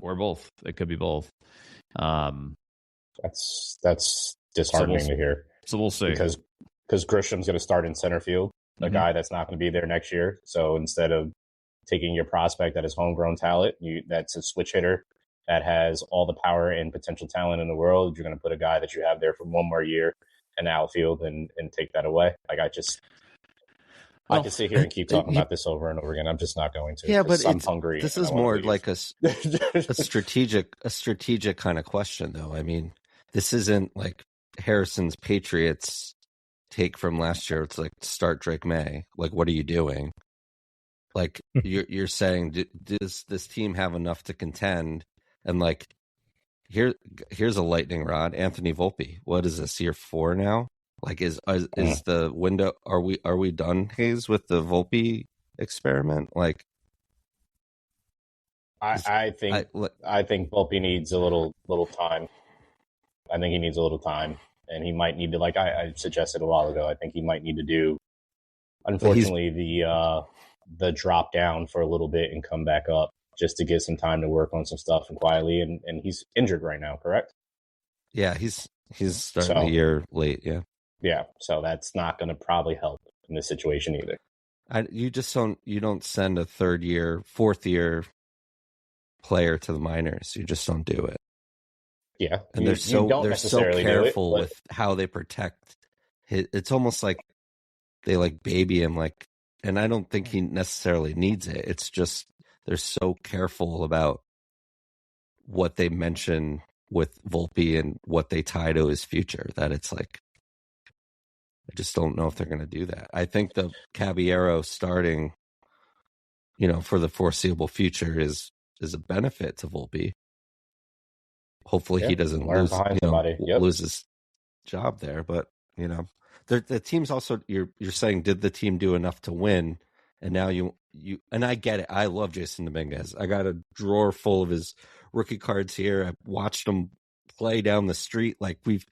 Or both. It could be both. That's disheartening to hear. So we'll see. Because Grisham's going to start in center field, a guy that's not going to be there next year. So instead of taking your prospect that is homegrown talent, that's a switch hitter that has all the power and potential talent in the world, you're going to put a guy that you have there for one more year in the outfield and take that away. Like I can sit here and keep talking about this over and over again. I'm just not going to. Yeah, but I'm hungry. This is more like a strategic kind of question, though. I mean, this isn't like Harrison's Patriots take from last year. It's like start Drake May. Like, what are you doing? Like you're saying, does this team have enough to contend? And like, here's a lightning rod. Anthony Volpe. What is this, year 4 now? Like, is the window? Are we done, Hayes, with the Volpe experiment? Like, I think Volpe needs a little time. I think he needs a little time, and he might need to, like I suggested a while ago. I think he might need to do, unfortunately, the drop down for a little bit and come back up just to get some time to work on some stuff and quietly. And he's injured right now, correct? Yeah, he's starting the year late. Yeah. Yeah, so that's not going to probably help in this situation either. You don't send a fourth year player to the minors. You just don't do it. Yeah, and they're so careful with how they protect. It's almost like they like baby him, like, and I don't think he necessarily needs it. It's just they're so careful about what they mention with Volpe and what they tie to his future that it's like, I just don't know if they're going to do that. I think the Caballero starting, for the foreseeable future is a benefit to Volpe. Hopefully he doesn't lose his job there. But, the team's also, you're saying, did the team do enough to win? And now you and I get it. I love Jason Dominguez. I got a drawer full of his rookie cards here. I've watched him play down the street. Like we've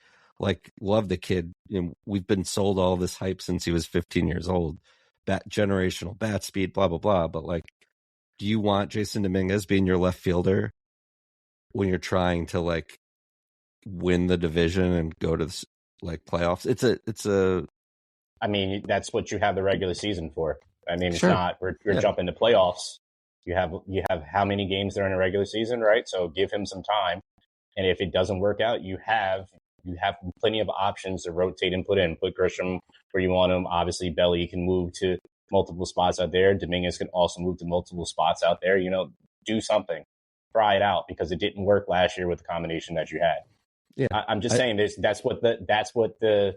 loved the kid. You know, we've been sold all this hype since he was 15 years old. Generational bat speed, blah blah blah. But like, do you want Jason Dominguez being your left fielder when you're trying to like win the division and go to the, like playoffs? It's a. I mean, that's what you have the regular season for. I mean, it's Sure. not you're jumping to playoffs. You have how many games there in a regular season, right? So give him some time, and if it doesn't work out, you have plenty of options to rotate and put in. Put Grisham where you want him. Obviously, Belli can move to multiple spots out there. Dominguez can also move to multiple spots out there. You know, do something, try it out, because it didn't work last year with the combination that you had. Yeah, I'm just saying that's what the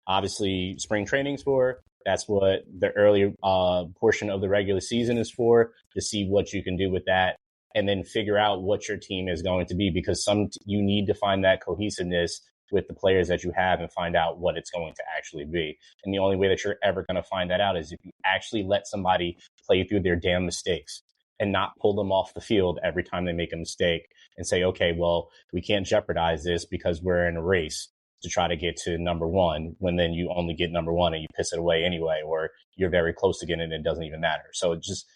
obviously spring training's for. That's what the early portion of the regular season is for, to see what you can do with that, and then figure out what your team is going to be, because you need to find that cohesiveness with the players that you have and find out what it's going to actually be. And the only way that you're ever going to find that out is if you actually let somebody play through their damn mistakes and not pull them off the field every time they make a mistake and say, okay, well, we can't jeopardize this because we're in a race to try to get to number one, when then you only get number one and you piss it away anyway, or you're very close to getting it and it doesn't even matter. So just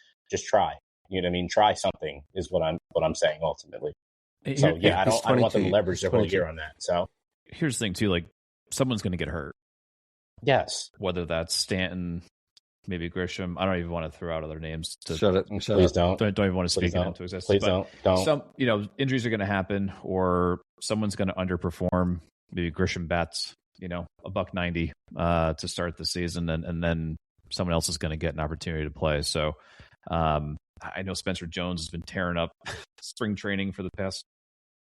try. You know what I mean? Try something is what I'm saying ultimately. So yeah, I don't want them to leverage their whole year on that. So here's the thing too, like someone's going to get hurt. Yes. Whether that's Stanton, maybe Grisham. I don't even want to throw out other names. Shut it. Please don't. Don't even want to speak it into existence. Please don't. Some, injuries are going to happen, or someone's going to underperform. Maybe Grisham bats, $190 to start the season, and then someone else is going to get an opportunity to play. So I know Spencer Jones has been tearing up spring training for the past,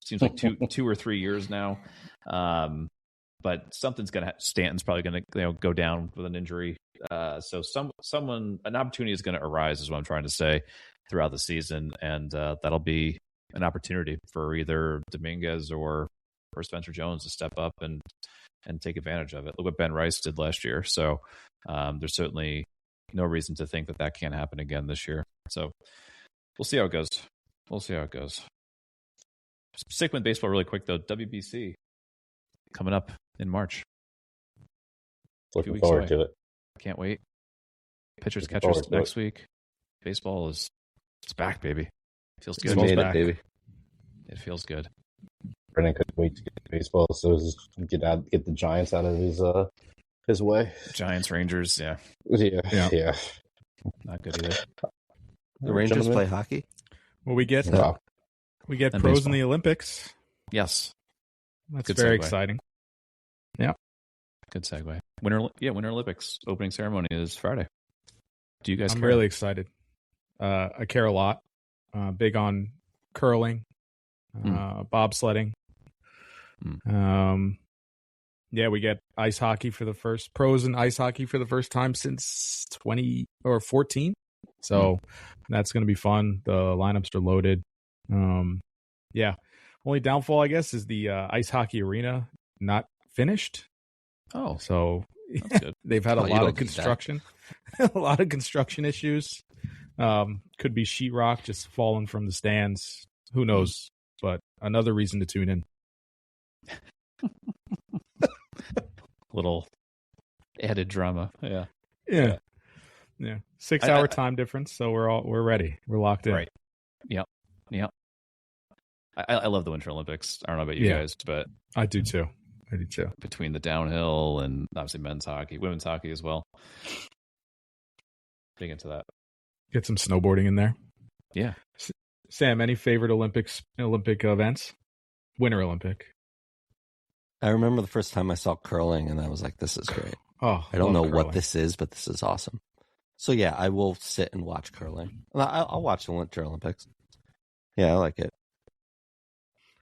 seems like two or 3 years now. But something's going to Stanton's probably going to go down with an injury. So an opportunity is going to arise, is what I'm trying to say, throughout the season, and that'll be an opportunity for either Dominguez or Spencer Jones to step up and take advantage of it. Look what Ben Rice did last year. So there's certainly no reason to think that can't happen again this year. So we'll see how it goes. Stick with baseball really quick though. WBC coming up in March. Looking forward to it. Can't wait. Pitchers, catchers next week. Baseball it's back, baby. Feels good. Baby. It feels good. Brennan couldn't wait to get to baseball, so get the Giants out of his way. Giants, Rangers, yeah. Not good either. The Rangers play hockey. Well, we get and pros baseball in the Olympics. Yes, That's good very segue. exciting. Yeah, good segue. Winter Olympics opening ceremony is Friday. Do you guys? I'm care? really excited. I care a lot. Big on curling, bobsledding. We get ice hockey for the pros in ice hockey for the first time since 2014. So that's going to be fun. The lineups are loaded. Only downfall, I guess, is the ice hockey arena not finished. Oh, so that's good. They've had a lot of construction, a lot of construction issues. Could be sheetrock just falling from the stands. Who knows? But another reason to tune in. Little added drama. Yeah. 6 hour time difference. So we're ready. We're locked in. Right. Yep. I love the Winter Olympics. I don't know about you guys, but I do too. Between the downhill and obviously men's hockey, women's hockey as well. Big into that. Get some snowboarding in there. Yeah. Sam, any favorite Olympic events? Winter Olympic. I remember the first time I saw curling, and I was like, "This is great." Oh, I don't know curling. what this is, but this is awesome. So yeah, I will sit and watch curling. I'll watch the Winter Olympics. Yeah, I like it.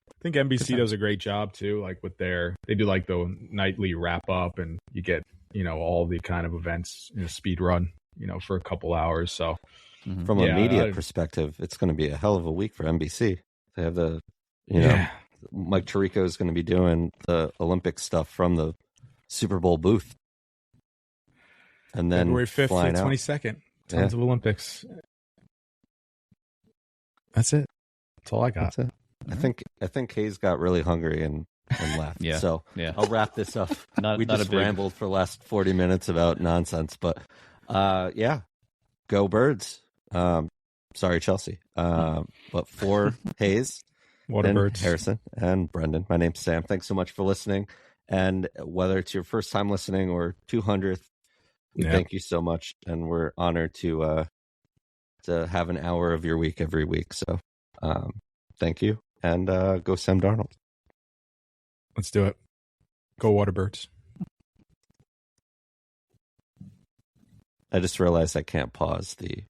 I think NBC does a great job too. Like they do like the nightly wrap up, and you get all the kind of events in a speed run, for a couple hours. So from a media perspective, it's going to be a hell of a week for NBC. They have Mike Tirico is going to be doing the Olympic stuff from the Super Bowl booth, and then February 5th flying to out. 22nd. Tons of Olympics. That's it. That's all I got. That's it. I think Hayes got really hungry and left. Yeah. So I'll wrap this up. We just rambled for the last 40 minutes about nonsense, but go Birds. Sorry, Chelsea. But for Hayes, Waterbirds, Harrison, and Brendan, my name's Sam. Thanks so much for listening. And whether it's your first time listening or 200th, thank you so much. And we're honored to have an hour of your week every week. So thank you. And go Sam Darnold. Let's do it. Go Waterbirds. I just realized I can't pause the.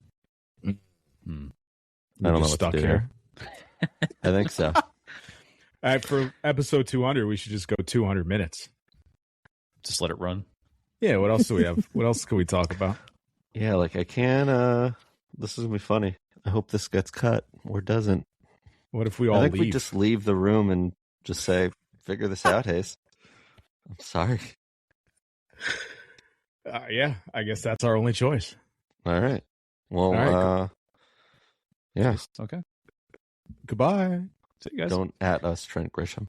I don't know what stuck to do here. I think so. All right, for episode 200, we should just go 200 minutes. Just let it run. Yeah, what else do we have? What else can we talk about? Yeah, like I can. This is gonna be funny. I hope this gets cut or doesn't. What if we all I think leave? we just leave the room and just say, "Figure this out, Hayes." I'm sorry. Yeah, I guess that's our only choice. All right. Well, All right. Yeah. Okay. Goodbye. See you guys. Don't at us, Trent Grisham.